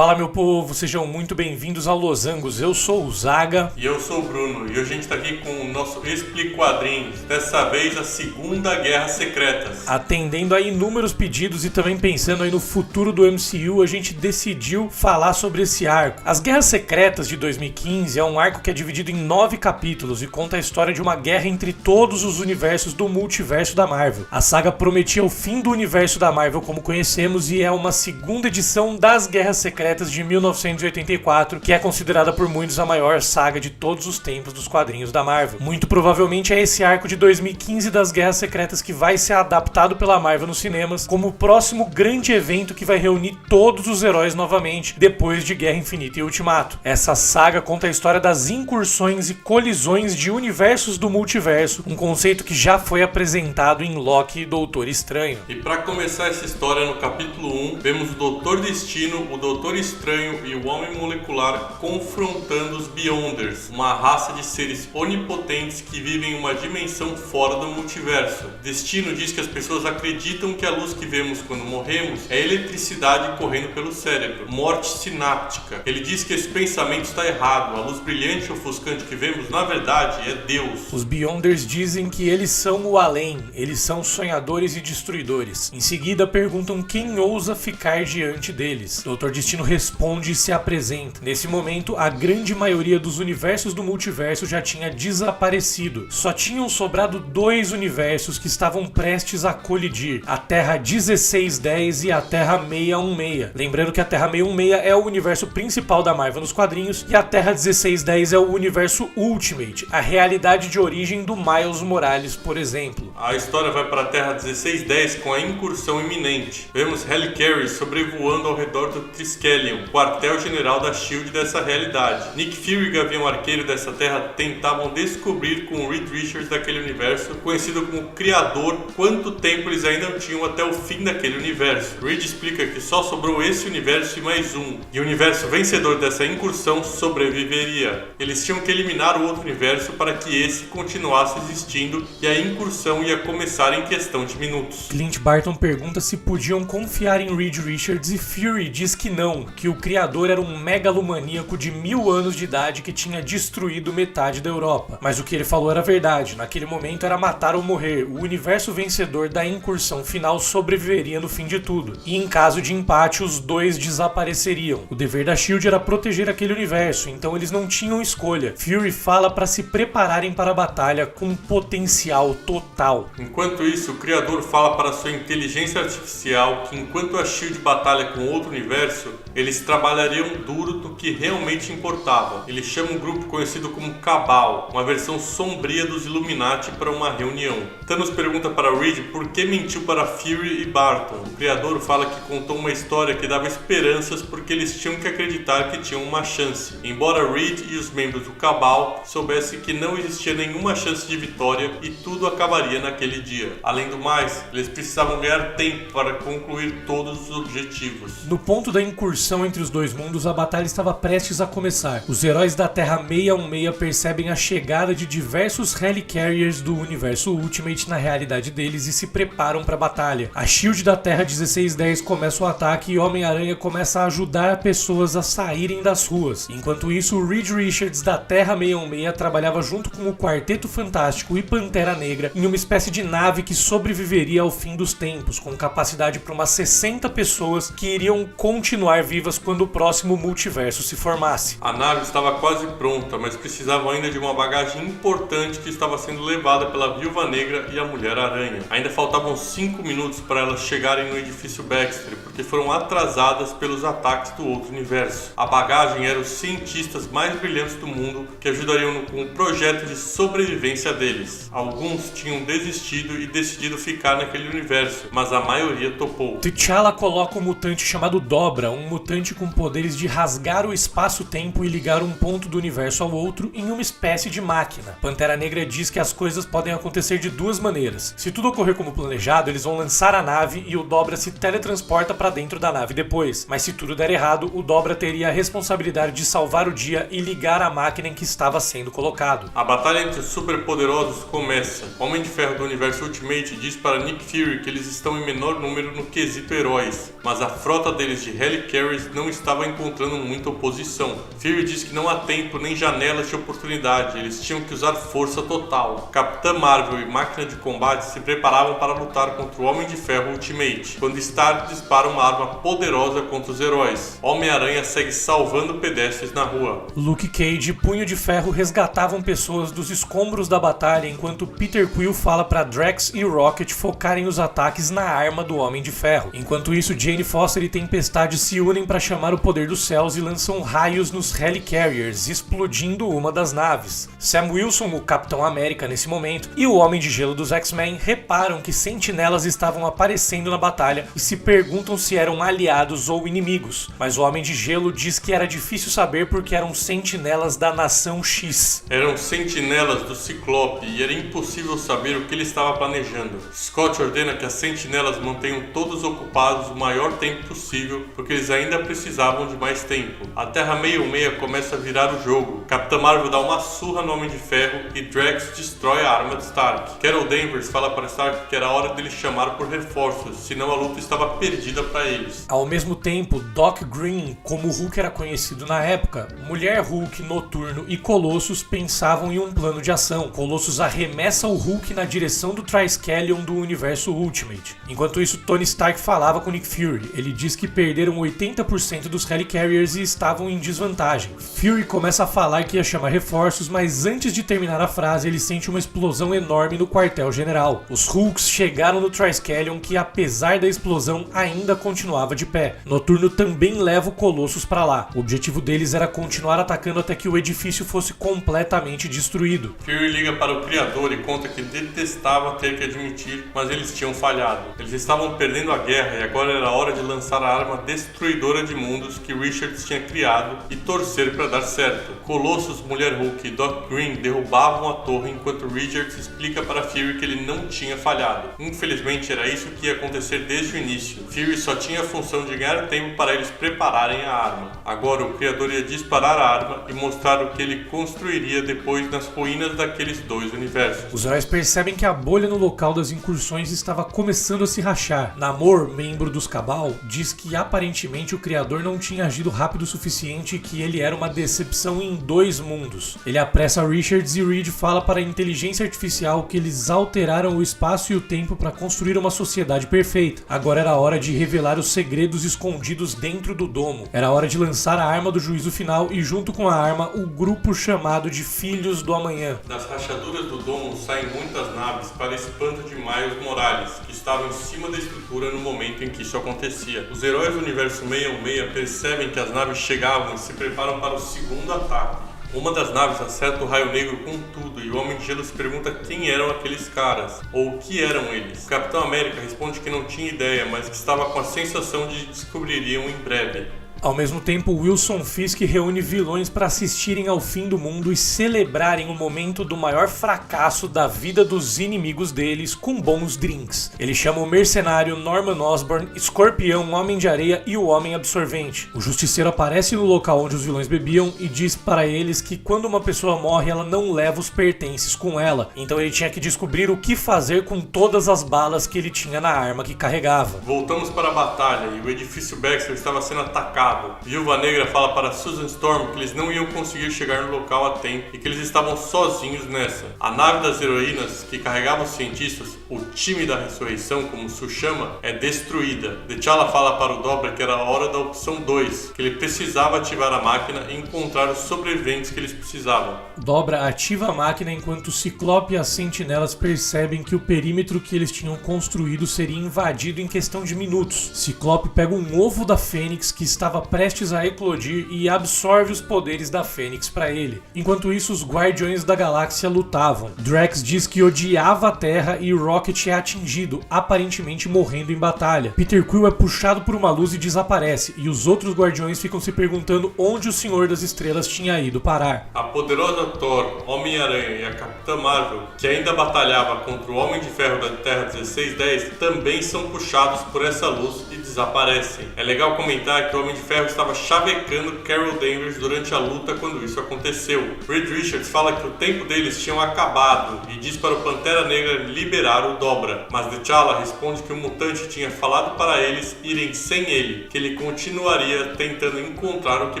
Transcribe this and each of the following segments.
Fala, meu povo, sejam muito bem-vindos ao Losangos. Eu sou o Zaga. E eu sou o Bruno, e hoje a gente tá aqui com o nosso Explica Quadrinhos, dessa vez a Segunda Guerra Secretas. Atendendo a inúmeros pedidos e também pensando aí no futuro do MCU, a gente decidiu falar sobre esse arco. As Guerras Secretas de 2015 é um arco que é dividido em 9 capítulos e conta a história de uma guerra entre todos os universos do multiverso da Marvel. A saga prometia o fim do universo da Marvel como conhecemos e é uma segunda edição das Guerras Secretas de 1984, que é considerada por muitos a maior saga de todos os tempos dos quadrinhos da Marvel. Muito provavelmente é esse arco de 2015 das Guerras Secretas que vai ser adaptado pela Marvel nos cinemas como o próximo grande evento que vai reunir todos os heróis novamente depois de Guerra Infinita e Ultimato. Essa saga conta a história das incursões e colisões de universos do multiverso, um conceito que já foi apresentado em Loki e Doutor Estranho. E para começar essa história, no capítulo 1, vemos o Doutor Destino, o Doutor Estranho e o Homem Molecular confrontando os Beyonders, uma raça de seres onipotentes que vivem em uma dimensão fora do multiverso. Destino diz que as pessoas acreditam que a luz que vemos quando morremos é eletricidade correndo pelo cérebro, morte sináptica. Ele diz que esse pensamento está errado, a luz brilhante e ofuscante que vemos na verdade é Deus. Os Beyonders dizem que eles são o além, eles são sonhadores e destruidores. Em seguida perguntam quem ousa ficar diante deles. Doutor Destino responde e se apresenta. Nesse momento, a grande maioria dos universos do multiverso já tinha desaparecido. Só tinham sobrado 2 universos que estavam prestes a colidir: a Terra 1610 e a Terra 616. Lembrando que a Terra 616 é o universo principal da Marvel nos quadrinhos e a Terra 1610 é o universo Ultimate, a realidade de origem do Miles Morales, por exemplo. A história vai para a Terra 1610 com a incursão iminente. Vemos Helicarrier sobrevoando ao redor do Triskelion, quartel-general da SHIELD dessa realidade. Nick Fury e Gavião Arqueiro dessa terra tentavam descobrir com o Reed Richards daquele universo, conhecido como Criador, quanto tempo eles ainda tinham até o fim daquele universo. Reed explica que só sobrou esse universo e mais um, e o universo vencedor dessa incursão sobreviveria. Eles tinham que eliminar o outro universo para que esse continuasse existindo e a incursão ia começar em questão de minutos. Clint Barton pergunta se podiam confiar em Reed Richards e Fury diz que não, que o Criador era um megalomaníaco de 1000 anos de idade que tinha destruído metade da Europa. Mas o que ele falou era verdade, naquele momento era matar ou morrer, o universo vencedor da incursão final sobreviveria no fim de tudo, e em caso de empate os 2 desapareceriam. O dever da SHIELD era proteger aquele universo, então eles não tinham escolha. Fury fala para se prepararem para a batalha com potencial total. Enquanto isso, o Criador fala para sua inteligência artificial que enquanto a SHIELD batalha com outro universo, eles trabalhariam duro no que realmente importava. Ele chama um grupo conhecido como Cabal, uma versão sombria dos Illuminati, para uma reunião. Thanos pergunta para Reed por que mentiu para Fury e Barton. O Criador fala que contou uma história que dava esperanças porque eles tinham que acreditar que tinham uma chance. Embora Reed e os membros do Cabal soubessem que não existia nenhuma chance de vitória e tudo acabaria naquele dia. Além do mais, eles precisavam ganhar tempo para concluir todos os objetivos. No ponto da incursão entre os 2 mundos, a batalha estava prestes a começar. Os heróis da Terra 616 percebem a chegada de diversos Helicarriers do universo Ultimate na realidade deles e se preparam para a batalha. A SHIELD da Terra 1610 começa o ataque e Homem-Aranha começa a ajudar pessoas a saírem das ruas. Enquanto isso, o Reed Richards da Terra 616 trabalhava junto com o Quarteto Fantástico e Pantera Negra em uma espécie de nave que sobreviveria ao fim dos tempos, com capacidade para umas 60 pessoas que iriam continuar vivas quando o próximo multiverso se formasse. A nave estava quase pronta, mas precisava ainda de uma bagagem importante que estava sendo levada pela Viúva Negra e a Mulher-Aranha. Ainda faltavam 5 minutos para elas chegarem no edifício Baxter, porque foram atrasadas pelos ataques do outro universo. A bagagem era os cientistas mais brilhantes do mundo que ajudariam com o projeto de sobrevivência deles. Alguns tinham desistido e decidido ficar naquele universo, mas a maioria topou. T'Challa coloca um mutante chamado Dobra, um mutante com poderes de rasgar o espaço-tempo e ligar um ponto do universo ao outro em uma espécie de máquina. Pantera Negra diz que as coisas podem acontecer de 2 maneiras. Se tudo ocorrer como planejado, eles vão lançar a nave e o Dobra se teletransporta para dentro da nave depois. Mas se tudo der errado, o Dobra teria a responsabilidade de salvar o dia e ligar a máquina em que estava sendo colocado. A batalha entre os superpoderosos começa. O Homem de Ferro do universo Ultimate diz para Nick Fury que eles estão em menor número no quesito heróis, mas a frota deles de Helicarrier Harris não estava encontrando muita oposição. Fury diz que não há tempo nem janelas de oportunidade, eles tinham que usar força total. Capitã Marvel e Máquina de Combate se preparavam para lutar contra o Homem de Ferro Ultimate, quando Stark dispara uma arma poderosa contra os heróis. Homem-Aranha segue salvando pedestres na rua. Luke Cage e Punho de Ferro resgatavam pessoas dos escombros da batalha, enquanto Peter Quill fala para Drax e Rocket focarem os ataques na arma do Homem de Ferro. Enquanto isso, Jane Foster e Tempestade se unem para chamar o poder dos céus e lançam raios nos Helicarriers, explodindo uma das naves. Sam Wilson, o Capitão América nesse momento, e o Homem de Gelo dos X-Men reparam que sentinelas estavam aparecendo na batalha e se perguntam se eram aliados ou inimigos, mas o Homem de Gelo diz que era difícil saber porque eram sentinelas da Nação X. Eram sentinelas do Ciclope e era impossível saber o que ele estava planejando. Scott ordena que as sentinelas mantenham todos ocupados o maior tempo possível, porque eles ainda precisavam de mais tempo. A Terra 66 começa a virar o jogo. Capitã Marvel dá uma surra no Homem de Ferro e Drax destrói a arma de Stark. Carol Danvers fala para Stark que era hora dele chamar por reforços, senão a luta estava perdida para eles. Ao mesmo tempo, Doc Green, como o Hulk era conhecido na época, Mulher Hulk, Noturno e Colossus pensavam em um plano de ação. Colossus arremessa o Hulk na direção do Triskelion do universo Ultimate. Enquanto isso, Tony Stark falava com Nick Fury. Ele diz que perderam 80% dos Helicarriers e estavam em desvantagem. Fury começa a falar que ia chamar reforços, mas antes de terminar a frase, ele sente uma explosão enorme no quartel-general. Os Hulks chegaram no Triskelion, que apesar da explosão ainda continuava de pé. Noturno também leva o Colossus para lá. O objetivo deles era continuar atacando até que o edifício fosse completamente destruído. Fury liga para o Criador e conta que detestava ter que admitir, mas eles tinham falhado. Eles estavam perdendo a guerra e agora era hora de lançar a arma destruidora de mundos que Richards tinha criado e torcer para dar certo. Colossus, Mulher Hulk e Doc Green derrubavam a torre enquanto Richards explica para Fury que ele não tinha falhado. Infelizmente era isso que ia acontecer desde o início. Fury só tinha a função de ganhar tempo para eles prepararem a arma. Agora o Criador ia disparar a arma e mostrar o que ele construiria depois nas ruínas daqueles dois universos. Os heróis percebem que a bolha no local das incursões estava começando a se rachar. Namor, membro dos Cabal, diz que aparentemente o Criador não tinha agido rápido o suficiente e que ele era uma decepção em dois mundos. Ele apressa Richards e Reed fala para a inteligência artificial que eles alteraram o espaço e o tempo para construir uma sociedade perfeita. Agora era hora de revelar os segredos escondidos dentro do domo. Era hora de lançar a arma do juízo final e junto com a arma o grupo chamado de Filhos do Amanhã. Das rachaduras do domo saem muitas naves para espanto de Miles Morales, que estavam em cima da estrutura no momento em que isso acontecia. Os heróis do universo 616 percebem que as naves chegavam e se preparam para o segundo ataque. Uma das naves acerta o Raio Negro com tudo e o Homem de Gelo se pergunta quem eram aqueles caras, ou o que eram eles. O Capitão América responde que não tinha ideia, mas que estava com a sensação de descobririam em breve. Ao mesmo tempo, Wilson Fisk reúne vilões para assistirem ao fim do mundo e celebrarem o momento do maior fracasso da vida dos inimigos deles com bons drinks. Ele chama o Mercenário, Norman Osborn, Escorpião, Homem de Areia e o Homem Absorvente. O Justiceiro aparece no local onde os vilões bebiam e diz para eles que quando uma pessoa morre, ela não leva os pertences com ela. Então ele tinha que descobrir o que fazer com todas as balas que ele tinha na arma que carregava. Voltamos para a batalha e o edifício Baxter estava sendo atacado. Viúva Negra fala para Susan Storm que eles não iam conseguir chegar no local a tempo e que eles estavam sozinhos nessa. A nave das heroínas, que carregava os cientistas, o time da ressurreição, como Su chama, é destruída. T'Challa fala para o Dobra que era a hora da opção 2, que ele precisava ativar a máquina e encontrar os sobreviventes que eles precisavam. Dobra ativa a máquina enquanto o Ciclope e as sentinelas percebem que o perímetro que eles tinham construído seria invadido em questão de minutos. Ciclope pega um ovo da Fênix que estava prestes a eclodir e absorve os poderes da Fênix para ele. Enquanto isso, os Guardiões da Galáxia lutavam. Drax diz que odiava a Terra e Rocket é atingido, aparentemente morrendo em batalha. Peter Quill é puxado por uma luz e desaparece, e os outros Guardiões ficam se perguntando onde o Senhor das Estrelas tinha ido parar. A poderosa Thor, Homem-Aranha e a Capitã Marvel, que ainda batalhava contra o Homem de Ferro da Terra 1610, também são puxados por essa luz e desaparecem. É legal comentar que o Homem de Ferro estava chavecando Carol Danvers durante a luta quando isso aconteceu. Reed Richards fala que o tempo deles tinha acabado e diz para o Pantera Negra liberar o dobra, mas T'Challa responde que o mutante tinha falado para eles irem sem ele, que ele continuaria tentando encontrar o que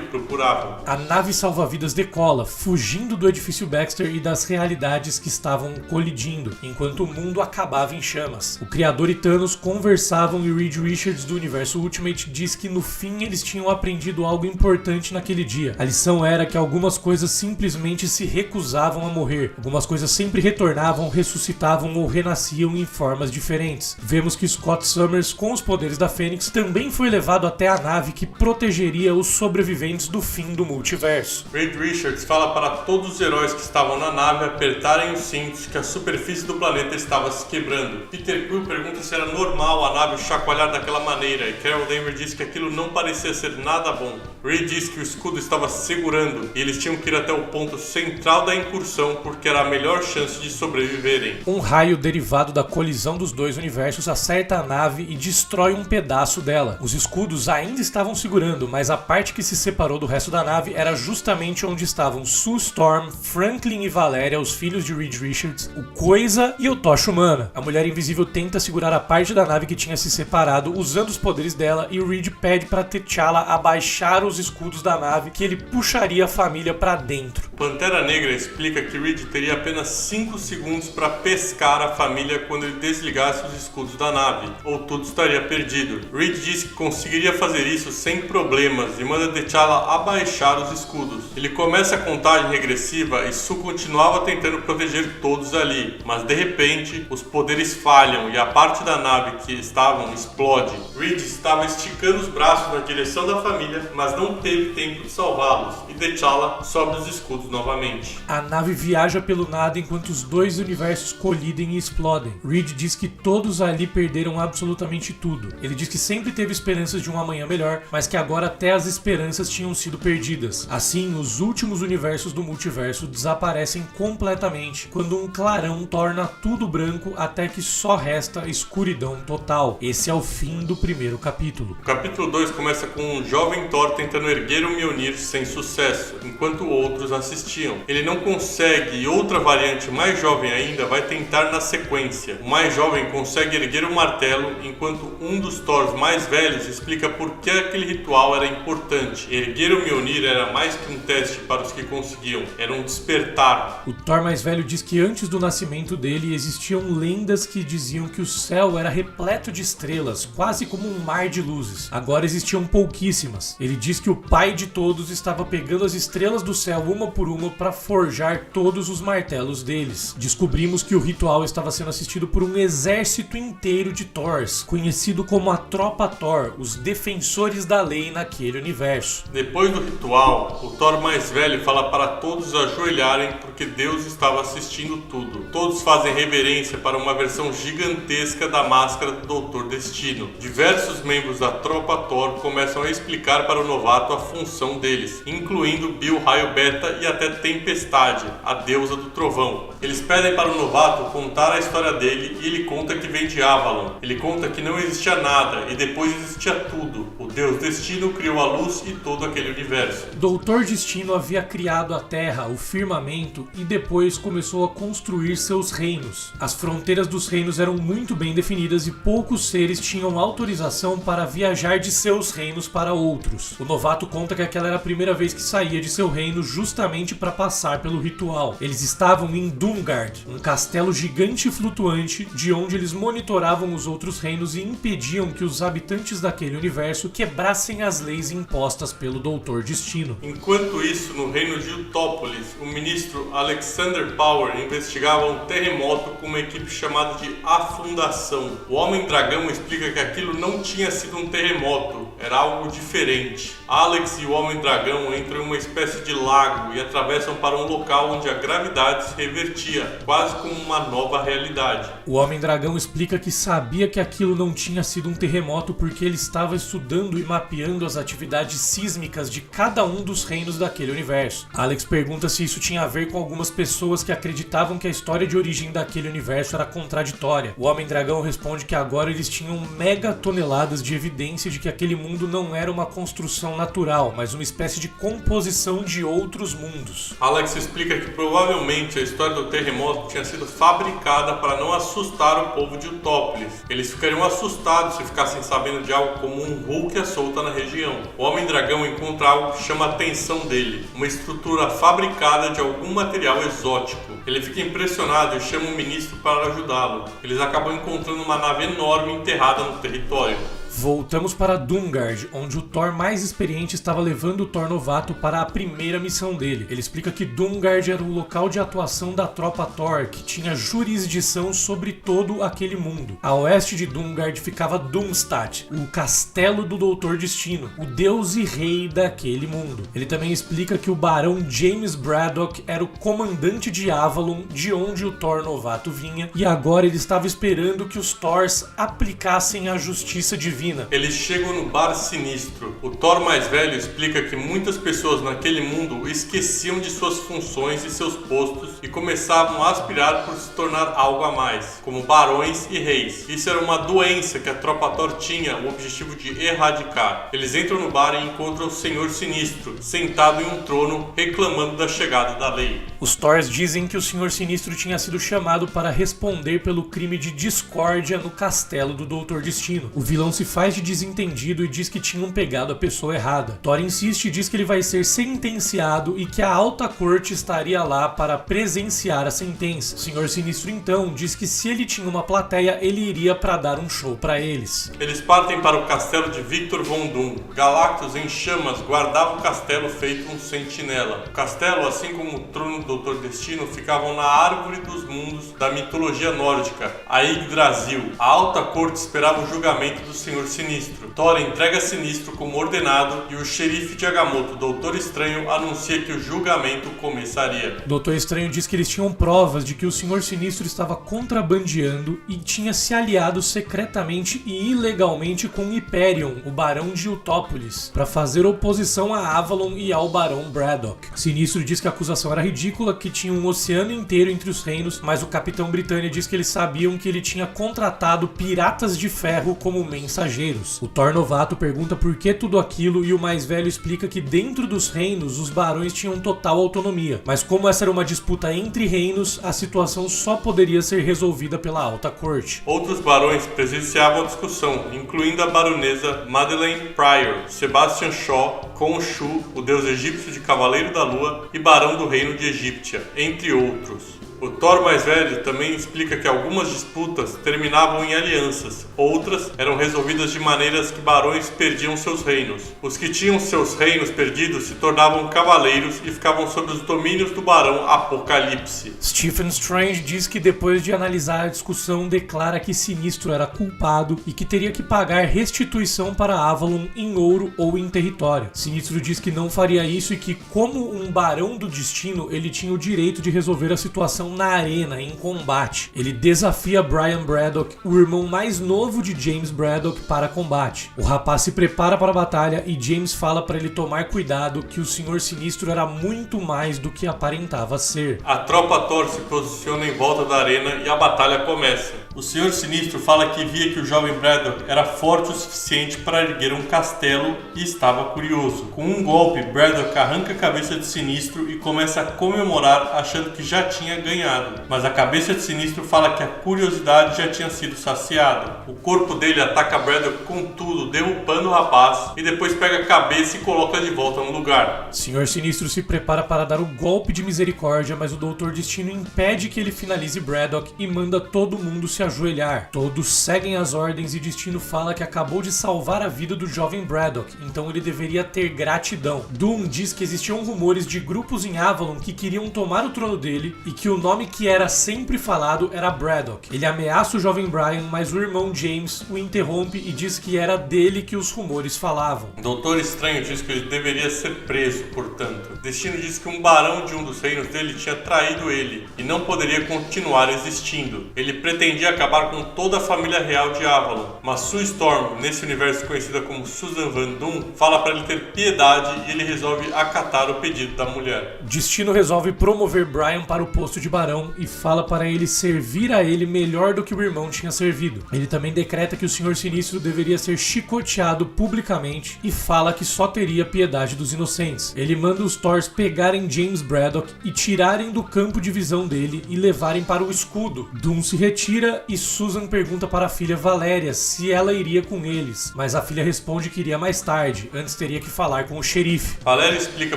procuravam. A nave salva-vidas decola, fugindo do edifício Baxter e das realidades que estavam colidindo, enquanto o mundo acabava em chamas. O Criador e Thanos conversavam e Reed Richards do Universo Ultimate diz que no fim eles tinham aprendido algo importante naquele dia. A lição era que algumas coisas simplesmente se recusavam a morrer. Algumas coisas sempre retornavam, ressuscitavam ou renasciam em formas diferentes. Vemos que Scott Summers, com os poderes da Fênix, também foi levado até a nave que protegeria os sobreviventes do fim do multiverso. Reed Richards fala para todos os heróis que estavam na nave apertarem os cintos que a superfície do planeta estava se quebrando. Peter Quill pergunta se era normal a nave chacoalhar daquela maneira e Carol Danvers diz que aquilo não parecia ser nada bom. Reed diz que o escudo estava segurando e eles tinham que ir até o ponto central da incursão porque era a melhor chance de sobreviverem. Um raio derivado da colisão dos dois universos acerta a nave e destrói um pedaço dela. Os escudos ainda estavam segurando, mas a parte que se separou do resto da nave era justamente onde estavam Sue Storm, Franklin e Valéria, os filhos de Reed Richards, o Coisa e o Tocha Humana. A Mulher Invisível tenta segurar a parte da nave que tinha se separado usando os poderes dela e o Reed pede para T'Challa abaixar os escudos da nave que ele puxaria a família para dentro. Pantera Negra explica que Reed teria apenas 5 segundos para pescar a família quando ele desligasse os escudos da nave, ou tudo estaria perdido. Reed diz que conseguiria fazer isso sem problemas e manda T'Challa abaixar os escudos. Ele começa a contagem regressiva e Sue continuava tentando proteger todos ali, mas de repente os poderes falham e a parte da nave que estavam explode. Reed estava esticando os braços na direção da família, mas não teve tempo de salvá-los e T'Challa sobe os escudos novamente. A nave viaja pelo nada enquanto os dois universos colidem e explodem. Reed diz que todos ali perderam absolutamente tudo. Ele diz que sempre teve esperanças de um amanhã melhor, mas que agora até as esperanças tinham sido perdidas. Assim, os últimos universos do multiverso desaparecem completamente quando um clarão torna tudo branco até que só resta escuridão total. Esse é o fim do primeiro capítulo. O capítulo 2 começa com um jovem Thor tentando erguer o Mjolnir sem sucesso, enquanto outros assistiam. Ele não consegue e outra variante mais jovem ainda vai tentar na sequência. O mais jovem consegue erguer o martelo, enquanto um dos Thors mais velhos explica por que aquele ritual era importante. Erguer o Mjolnir era mais que um teste para os que conseguiam, era um despertar. O Thor mais velho diz que antes do nascimento dele existiam lendas que diziam que o céu era repleto de estrelas, quase como um mar de luzes. Agora existiam pouquíssimas. Ele diz que o pai de todos estava pegando as estrelas do céu uma por uma para forjar todos os martelos deles. Descobrimos que o ritual estava sendo assistido por um exército inteiro de Thors, conhecido como a Tropa Thor, os defensores da lei naquele universo. Depois do ritual, o Thor mais velho fala para todos ajoelharem porque Deus estava assistindo tudo. Todos fazem reverência para uma versão gigantesca da máscara do Doutor Destino. Diversos membros da Tropa Thor começam a explicar para o novato a função deles, incluindo Bill Raio Beta e até Tempestade, a deusa do trovão. Eles pedem para o novato contar a história dele e ele conta que vem de Avalon. Ele conta que não existia nada e depois existia tudo. O Deus Destino criou a luz e todo aquele universo. Doutor Destino havia criado a Terra, o firmamento, e depois começou a construir seus reinos. As fronteiras dos reinos eram muito bem definidas e poucos seres tinham autorização para viajar de seus reinos para outros. O novato conta que aquela era a primeira vez que saía de seu reino justamente para passar pelo ritual. Eles estavam em Doomguard, um castelo gigante e flutuante, de onde eles monitoravam os outros reinos e impediam que os habitantes daquele universo quebrassem as leis impostas pelo Doutor Destino. Enquanto isso, no reino de Utópolis, o ministro Alexander Power investigava um terremoto com uma equipe chamada de A Fundação. O Homem-Dragão explica que aquilo não tinha sido um terremoto, era algo diferente. Alex e o Homem-Dragão entram em uma espécie de lago e atravessam para um local onde a gravidade se revertia, quase como uma nova realidade. O Homem-Dragão explica que sabia que aquilo não tinha sido um terremoto porque ele estava estudando estudando e mapeando as atividades sísmicas de cada um dos reinos daquele universo. Alex pergunta se isso tinha a ver com algumas pessoas que acreditavam que a história de origem daquele universo era contraditória. O Homem-Dragão responde que agora eles tinham megatoneladas de evidência de que aquele mundo não era uma construção natural, mas uma espécie de composição de outros mundos. Alex explica que provavelmente a história do terremoto tinha sido fabricada para não assustar o povo de Utópolis. Eles ficariam assustados se ficassem sabendo de algo como um Hulk solta na região. O Homem-Dragão encontra algo que chama a atenção dele, uma estrutura fabricada de algum material exótico. Ele fica impressionado e chama o ministro para ajudá-lo. Eles acabam encontrando uma nave enorme enterrada no território. Voltamos para Doomguard, onde o Thor mais experiente estava levando o Thor novato para a primeira missão dele. Ele explica que Doomguard era o local de atuação da tropa Thor, que tinha jurisdição sobre todo aquele mundo. A oeste de Doomguard ficava Doomstadt, o castelo do Doutor Destino, o deus e rei daquele mundo. Ele também explica que o barão James Braddock era o comandante de Avalon, de onde o Thor novato vinha, e agora ele estava esperando que os Thors aplicassem a justiça divina. Eles chegam no Bar Sinistro. O Thor mais velho explica que muitas pessoas naquele mundo esqueciam de suas funções e seus postos e começavam a aspirar por se tornar algo a mais, como barões e reis. Isso era uma doença que a tropa Thor tinha o objetivo de erradicar. Eles entram no bar e encontram o Senhor Sinistro, sentado em um trono, reclamando da chegada da lei. Os Thors dizem que o Senhor Sinistro tinha sido chamado para responder pelo crime de discórdia no castelo do Doutor Destino. O vilão se faz de desentendido e diz que tinham pegado a pessoa errada. Thor insiste e diz que ele vai ser sentenciado e que a alta corte estaria lá para presenciar a sentença. O Senhor Sinistro então diz que se ele tinha uma plateia, ele iria para dar um show para eles. Eles partem para o castelo de Victor Von Doom. Galactus em chamas guardava o castelo feito um sentinela. O castelo, assim como o trono do Doutor Destino, ficavam na árvore dos mundos da mitologia nórdica, a Yggdrasil. A alta corte esperava o julgamento do Senhor Sinistro. Thor entrega Sinistro como ordenado e o xerife de Agamotto, Doutor Estranho, anuncia que o julgamento começaria. Doutor Estranho diz que eles tinham provas de que o Senhor Sinistro estava contrabandeando e tinha se aliado secretamente e ilegalmente com Hyperion, o barão de Utópolis, para fazer oposição a Avalon e ao barão Braddock. Sinistro diz que a acusação era ridícula, que tinha um oceano inteiro entre os reinos, mas o Capitão Britânia diz que eles sabiam que ele tinha contratado piratas de ferro como mensageiros. O Thor novato pergunta por que tudo aquilo e o mais velho explica que dentro dos reinos os barões tinham total autonomia, mas como essa era uma disputa entre reinos, a situação só poderia ser resolvida pela alta corte. Outros barões presenciavam a discussão, incluindo a baronesa Madeleine Pryor, Sebastian Shaw, Khonshu, o deus egípcio de Cavaleiro da Lua e barão do reino de Egípcia, entre outros. O Thor mais velho também explica que algumas disputas terminavam em alianças, outras eram resolvidas de maneiras que barões perdiam seus reinos. Os que tinham seus reinos perdidos se tornavam cavaleiros e ficavam sob os domínios do barão Apocalipse. Stephen Strange diz que depois de analisar a discussão, declara que Sinistro era culpado e que teria que pagar restituição para Avalon em ouro ou em território. Sinistro diz que não faria isso e que, como um barão do destino, ele tinha o direito de resolver a situação na arena, em combate. Ele desafia Brian Braddock, o irmão mais novo de James Braddock, para combate. O rapaz se prepara para a batalha e James fala para ele tomar cuidado, que o Senhor Sinistro era muito mais do que aparentava ser. A tropa Thor se posiciona em volta da arena e a batalha começa. O Senhor Sinistro fala que via que o jovem Braddock era forte o suficiente para erguer um castelo e estava curioso. Com um golpe, Braddock arranca a cabeça de Sinistro e começa a comemorar, achando que já tinha ganhado. Mas a cabeça de Sinistro fala que a curiosidade já tinha sido saciada. O corpo dele ataca Braddock com tudo, derrubando o rapaz, e depois pega a cabeça e coloca de volta no lugar. Senhor Sinistro se prepara para dar o golpe de misericórdia, mas o Doutor Destino impede que ele finalize Braddock e manda todo mundo se ajoelhar. Todos seguem as ordens e Destino fala que acabou de salvar a vida do jovem Braddock, então ele deveria ter gratidão. Doom diz que existiam rumores de grupos em Avalon que queriam tomar o trono dele e que o nome que era sempre falado era Braddock. Ele ameaça o jovem Brian, mas o irmão James o interrompe e diz que era dele que os rumores falavam. Doutor Estranho diz que ele deveria ser preso, portanto. Destino diz que um barão de um dos reinos dele tinha traído ele e não poderia continuar existindo. Ele pretendia queria acabar com toda a família real de Avalon, mas Sue Storm, nesse universo conhecida como Susan Van Doom, fala para ele ter piedade e ele resolve acatar o pedido da mulher. Destino resolve promover Brian para o posto de barão e fala para ele servir a ele melhor do que o irmão tinha servido. Ele também decreta que o Senhor Sinistro deveria ser chicoteado publicamente e fala que só teria piedade dos inocentes. Ele manda os Thors pegarem James Braddock e tirarem do campo de visão dele e levarem para o escudo. Doom se retira e Susan pergunta para a filha Valéria se ela iria com eles, mas a filha responde que iria mais tarde, antes teria que falar com o xerife. Valéria explica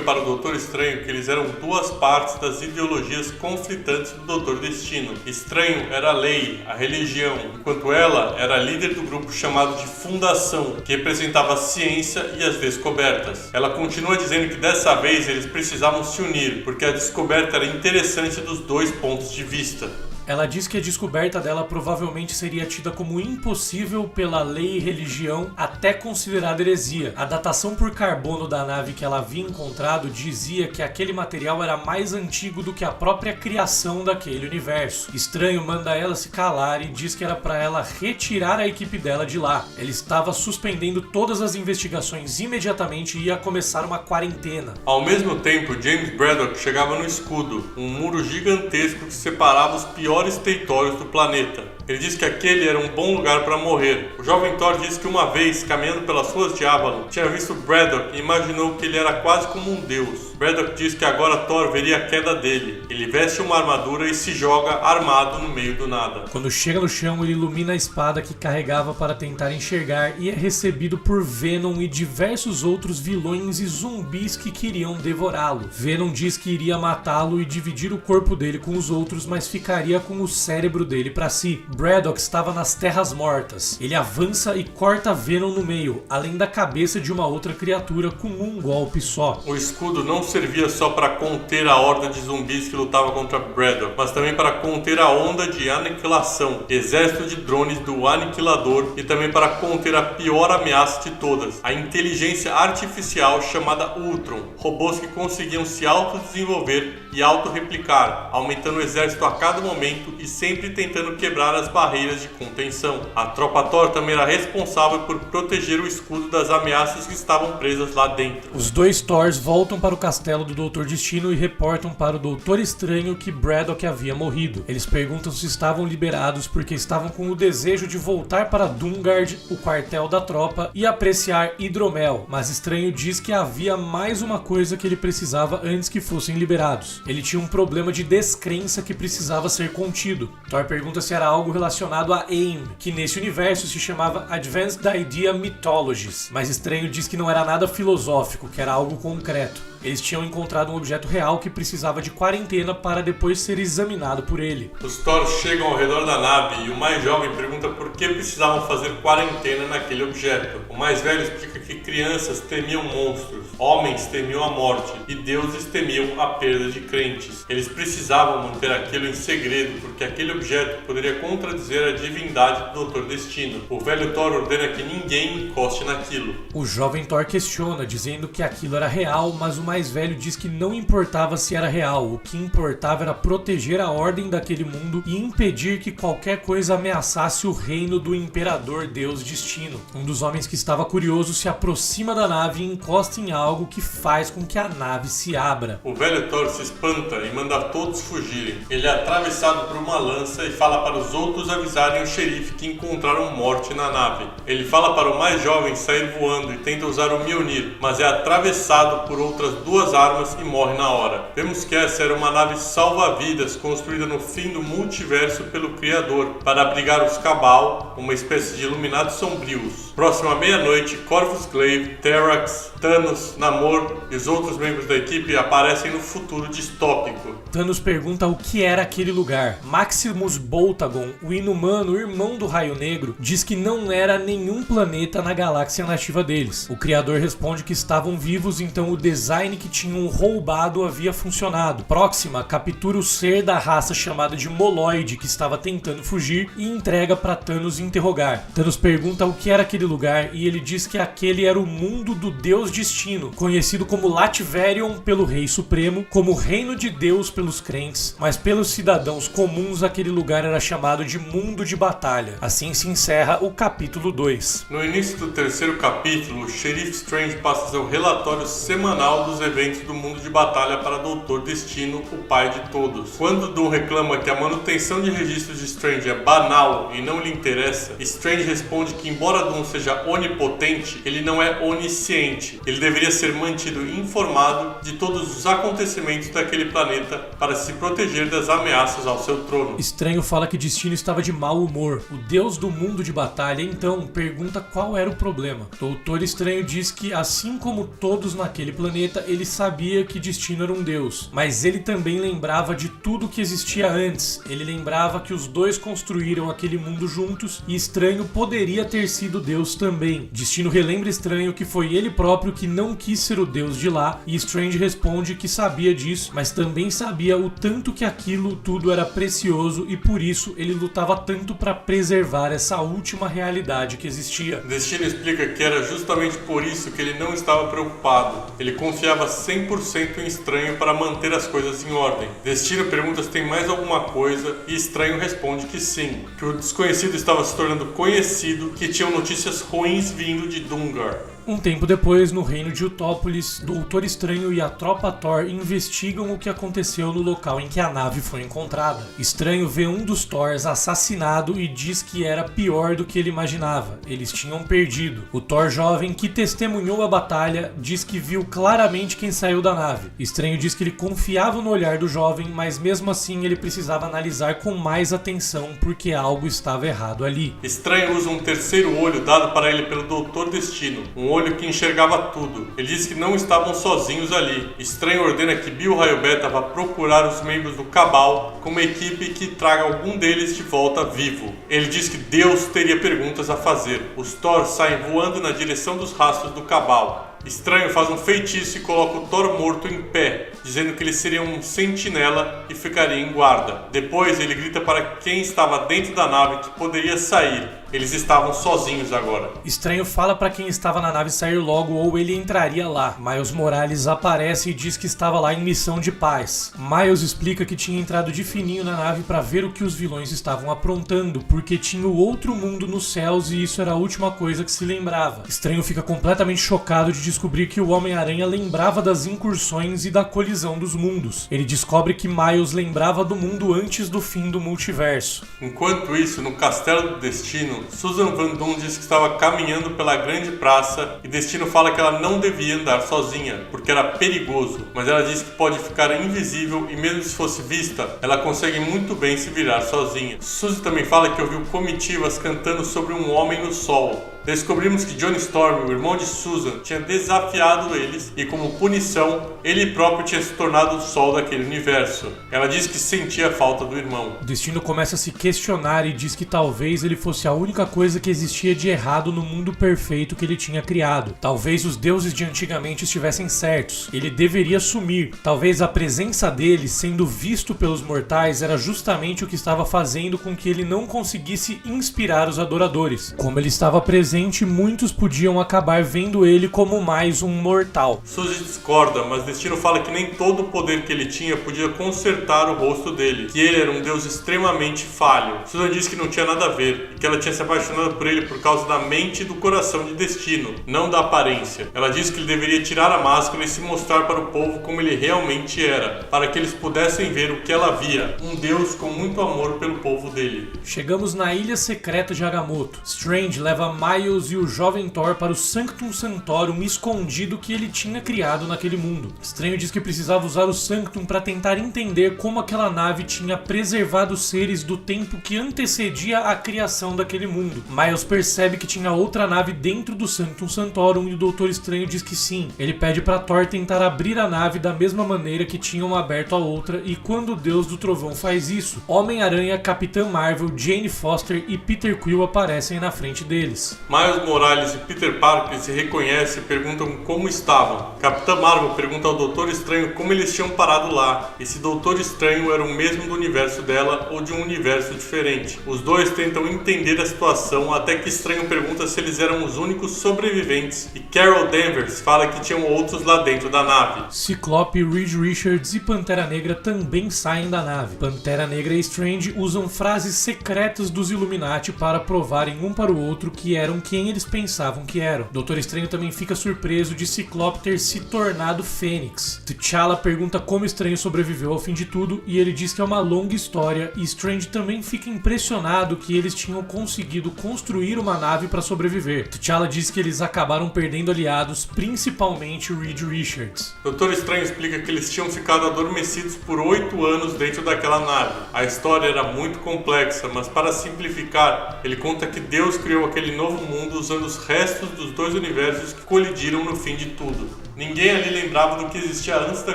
para o Doutor Estranho que eles eram duas partes das ideologias conflitantes do Doutor Destino. Estranho era a lei, a religião, enquanto ela era líder do grupo chamado de Fundação, que representava a ciência e as descobertas. Ela continua dizendo que dessa vez eles precisavam se unir, porque a descoberta era interessante dos dois pontos de vista. Ela diz que a descoberta dela provavelmente seria tida como impossível pela lei e religião até considerada heresia. A datação por carbono da nave que ela havia encontrado dizia que aquele material era mais antigo do que a própria criação daquele universo. Estranho manda ela se calar e diz que era para ela retirar a equipe dela de lá. Ele estava suspendendo todas as investigações imediatamente e ia começar uma quarentena. Ao mesmo tempo, James Braddock chegava no escudo, um muro gigantesco que separava os piores territórios do planeta. Ele diz que aquele era um bom lugar para morrer. O jovem Thor diz que uma vez, caminhando pelas ruas de Avalon, tinha visto Braddock e imaginou que ele era quase como um deus. Braddock diz que agora Thor veria a queda dele. Ele veste uma armadura e se joga armado no meio do nada. Quando chega no chão, ele ilumina a espada que carregava para tentar enxergar e é recebido por Venom e diversos outros vilões e zumbis que queriam devorá-lo. Venom diz que iria matá-lo e dividir o corpo dele com os outros, mas ficaria com o cérebro dele para si. Braddock estava nas Terras Mortas. Ele avança e corta Venom no meio, além da cabeça de uma outra criatura com um golpe só. O escudo não servia só para conter a horda de zumbis que lutava contra Braddock, mas também para conter a onda de aniquilação, exército de drones do Aniquilador, e também para conter a pior ameaça de todas, a inteligência artificial chamada Ultron, robôs que conseguiam se autodesenvolver e autorreplicar, aumentando o exército a cada momento e sempre tentando quebrar as barreiras de contenção. A tropa Thor também era responsável por proteger o escudo das ameaças que estavam presas lá dentro. Os dois Thors voltam para o castelo do Doutor Destino e reportam para o Doutor Estranho que Braddock havia morrido. Eles perguntam se estavam liberados porque estavam com o desejo de voltar para Doomguard, o quartel da tropa, e apreciar hidromel, mas Estranho diz que havia mais uma coisa que ele precisava antes que fossem liberados. Ele tinha um problema de descrença que precisava ser contido. Thor pergunta se era algo relacionado a AIM, que nesse universo se chamava Advanced Idea Mythologies, mas Estranho diz que não era nada filosófico, que era algo concreto. Eles tinham encontrado um objeto real que precisava de quarentena para depois ser examinado por ele. Os Thor chegam ao redor da nave e o mais jovem pergunta por que precisavam fazer quarentena naquele objeto. O mais velho explica que crianças temiam monstros, homens temiam a morte e deuses temiam a perda de crentes. Eles precisavam manter aquilo em segredo porque aquele objeto poderia contradizer a divindade do Doutor Destino. O velho Thor ordena que ninguém encoste naquilo. O jovem Thor questiona, dizendo que aquilo era real, mas o mais velho diz que não importava se era real, o que importava era proteger a ordem daquele mundo e impedir que qualquer coisa ameaçasse o reino do Imperador Deus Destino. Um dos homens que estava curioso se aproxima da nave e encosta em algo que faz com que a nave se abra. O velho Thor se espanta e manda todos fugirem. Ele é atravessado por uma lança e fala para os outros avisarem o xerife que encontraram morte na nave. Ele fala para o mais jovem sair voando e tenta usar o Mjolnir, mas é atravessado por outras duas armas e morre na hora. Vemos que essa era uma nave salva-vidas construída no fim do multiverso pelo Criador para abrigar os Cabal, uma espécie de iluminados sombrios. Próximo à meia-noite, Corvus Glaive, Terrax, Thanos, Namor e os outros membros da equipe aparecem no futuro distópico. Thanos pergunta o que era aquele lugar. Maximus Boltagon, o inumano irmão do Raio Negro, diz que não era nenhum planeta na galáxia nativa deles. O Criador responde que estavam vivos, então o design timeline que tinham roubado havia funcionado. Proxima captura o ser da raça chamada de Moloid, que estava tentando fugir, e entrega para Thanos interrogar. Thanos pergunta o que era aquele lugar e ele diz que aquele era o mundo do Deus Destino, conhecido como Latverion pelo Rei Supremo, como Reino de Deus pelos crentes, mas pelos cidadãos comuns aquele lugar era chamado de Mundo de Batalha. Assim se encerra o capítulo 2. No início do terceiro capítulo, o Xerife Strange passa seu relatório semanal dos eventos do Mundo de Batalha para Doutor Destino, o pai de todos. Quando Doom reclama que a manutenção de registros de Strange é banal e não lhe interessa, Strange responde que embora Doom seja onipotente, ele não é onisciente. Ele deveria ser mantido informado de todos os acontecimentos daquele planeta para se proteger das ameaças ao seu trono. Estranho fala que Destino estava de mau humor. O deus do mundo de batalha então pergunta qual era o problema. Doutor Estranho diz que, assim como todos naquele planeta, ele sabia que Destino era um deus, mas ele também lembrava de tudo que existia antes. Ele lembrava que os dois construíram aquele mundo juntos e Estranho poderia ter sido Deus também. Destino relembra Estranho que foi ele próprio que não quis ser o Deus de lá, e Strange responde que sabia disso, mas também sabia o tanto que aquilo tudo era precioso e por isso ele lutava tanto para preservar essa última realidade que existia. Destino explica que era justamente por isso que ele não estava preocupado. Ele confiava 100% em Estranho para manter as coisas em ordem. Destino pergunta se tem mais alguma coisa e Estranho responde que sim, que o desconhecido estava se tornando conhecido, que tinham notícias ruins vindo de Dungar. Um tempo depois, no reino de Utópolis, Doutor Estranho e a tropa Thor investigam o que aconteceu no local em que a nave foi encontrada. Estranho vê um dos Thors assassinado e diz que era pior do que ele imaginava. Eles tinham perdido. O Thor jovem, que testemunhou a batalha, diz que viu claramente quem saiu da nave. Estranho diz que ele confiava no olhar do jovem, mas mesmo assim ele precisava analisar com mais atenção porque algo estava errado ali. Estranho usa um terceiro olho dado para ele pelo Doutor Destino, um olho que enxergava tudo. Ele diz que não estavam sozinhos ali. Estranho ordena que Bill Raio Beta vá procurar os membros do Cabal com uma equipe que traga algum deles de volta vivo. Ele diz que Deus teria perguntas a fazer. Os Thor saem voando na direção dos rastros do Cabal. Estranho faz um feitiço e coloca o Thor morto em pé, dizendo que ele seria um sentinela e ficaria em guarda. Depois ele grita para quem estava dentro da nave que poderia sair. Eles estavam sozinhos agora. Estranho fala para quem estava na nave sair logo ou ele entraria lá. Miles Morales aparece e diz que estava lá em missão de paz. Miles explica que tinha entrado de fininho na nave para ver o que os vilões estavam aprontando, porque tinha o outro mundo nos céus e isso era a última coisa que se lembrava. Estranho fica completamente chocado de descobrir que o Homem-Aranha lembrava das incursões e da colisão dos mundos. Ele descobre que Miles lembrava do mundo antes do fim do multiverso. Enquanto isso, no Castelo do Destino, Susan Van Doom diz que estava caminhando pela grande praça e Destino fala que ela não devia andar sozinha, porque era perigoso, mas ela diz que pode ficar invisível e mesmo se fosse vista, ela consegue muito bem se virar sozinha. Susan também fala que ouviu comitivas cantando sobre um homem no sol. Descobrimos que Johnny Storm, o irmão de Susan, tinha desafiado eles e, como punição, ele próprio tinha se tornado o sol daquele universo. Ela diz que sentia a falta do irmão. O Destino começa a se questionar e diz que talvez ele fosse a única coisa que existia de errado no mundo perfeito que ele tinha criado. Talvez os deuses de antigamente estivessem certos. Ele deveria sumir. Talvez a presença dele, sendo visto pelos mortais, era justamente o que estava fazendo com que ele não conseguisse inspirar os adoradores. Como ele estava presente, muitos podiam acabar vendo ele como mais um mortal. Suzy discorda, mas Destino fala que nem todo o poder que ele tinha podia consertar o rosto dele, que ele era um deus extremamente falho. Susan diz que não tinha nada a ver e que ela tinha se apaixonado por ele por causa da mente e do coração de Destino, não da aparência. Ela diz que ele deveria tirar a máscara e se mostrar para o povo como ele realmente era, para que eles pudessem ver o que ela via, um deus com muito amor pelo povo dele. Chegamos na ilha secreta de Agamotto. Strange leva Miles e o jovem Thor para o Sanctum Sanctorum escondido que ele tinha criado naquele mundo. Estranho diz que precisava usar o Sanctum para tentar entender como aquela nave tinha preservado os seres do tempo que antecedia a criação daquele mundo. Miles percebe que tinha outra nave dentro do Sanctum Sanctorum e o Doutor Estranho diz que sim. Ele pede para Thor tentar abrir a nave da mesma maneira que tinham aberto a outra e quando o Deus do Trovão faz isso, Homem-Aranha, Capitã Marvel, Jane Foster e Peter Quill aparecem na frente deles. Miles Morales e Peter Parker se reconhecem e perguntam como estavam. Capitã Marvel pergunta ao Doutor Estranho como eles tinham parado lá e se Doutor Estranho era o mesmo do universo dela ou de um universo diferente. Os dois tentam entender a situação até que Estranho pergunta se eles eram os únicos sobreviventes e Carol Danvers fala que tinham outros lá dentro da nave. Ciclope, Reed Richards e Pantera Negra também saem da nave. Pantera Negra e Strange usam frases secretas dos Illuminati para provarem um para o outro que eram quem eles pensavam que eram. Doutor Estranho também fica surpreso de Ciclope ter se tornado Fênix. T'Challa pergunta como Estranho sobreviveu ao fim de tudo e ele diz que é uma longa história, e Strange também fica impressionado que eles tinham conseguido construir uma nave para sobreviver. T'Challa diz que eles acabaram perdendo aliados, principalmente Reed Richards. Doutor Estranho explica que eles tinham ficado adormecidos por 8 anos dentro daquela nave. A história era muito complexa, mas para simplificar, ele conta que Deus criou aquele novo mundo usando os restos dos dois universos que colidiram no fim de tudo. Ninguém ali lembrava do que existia antes da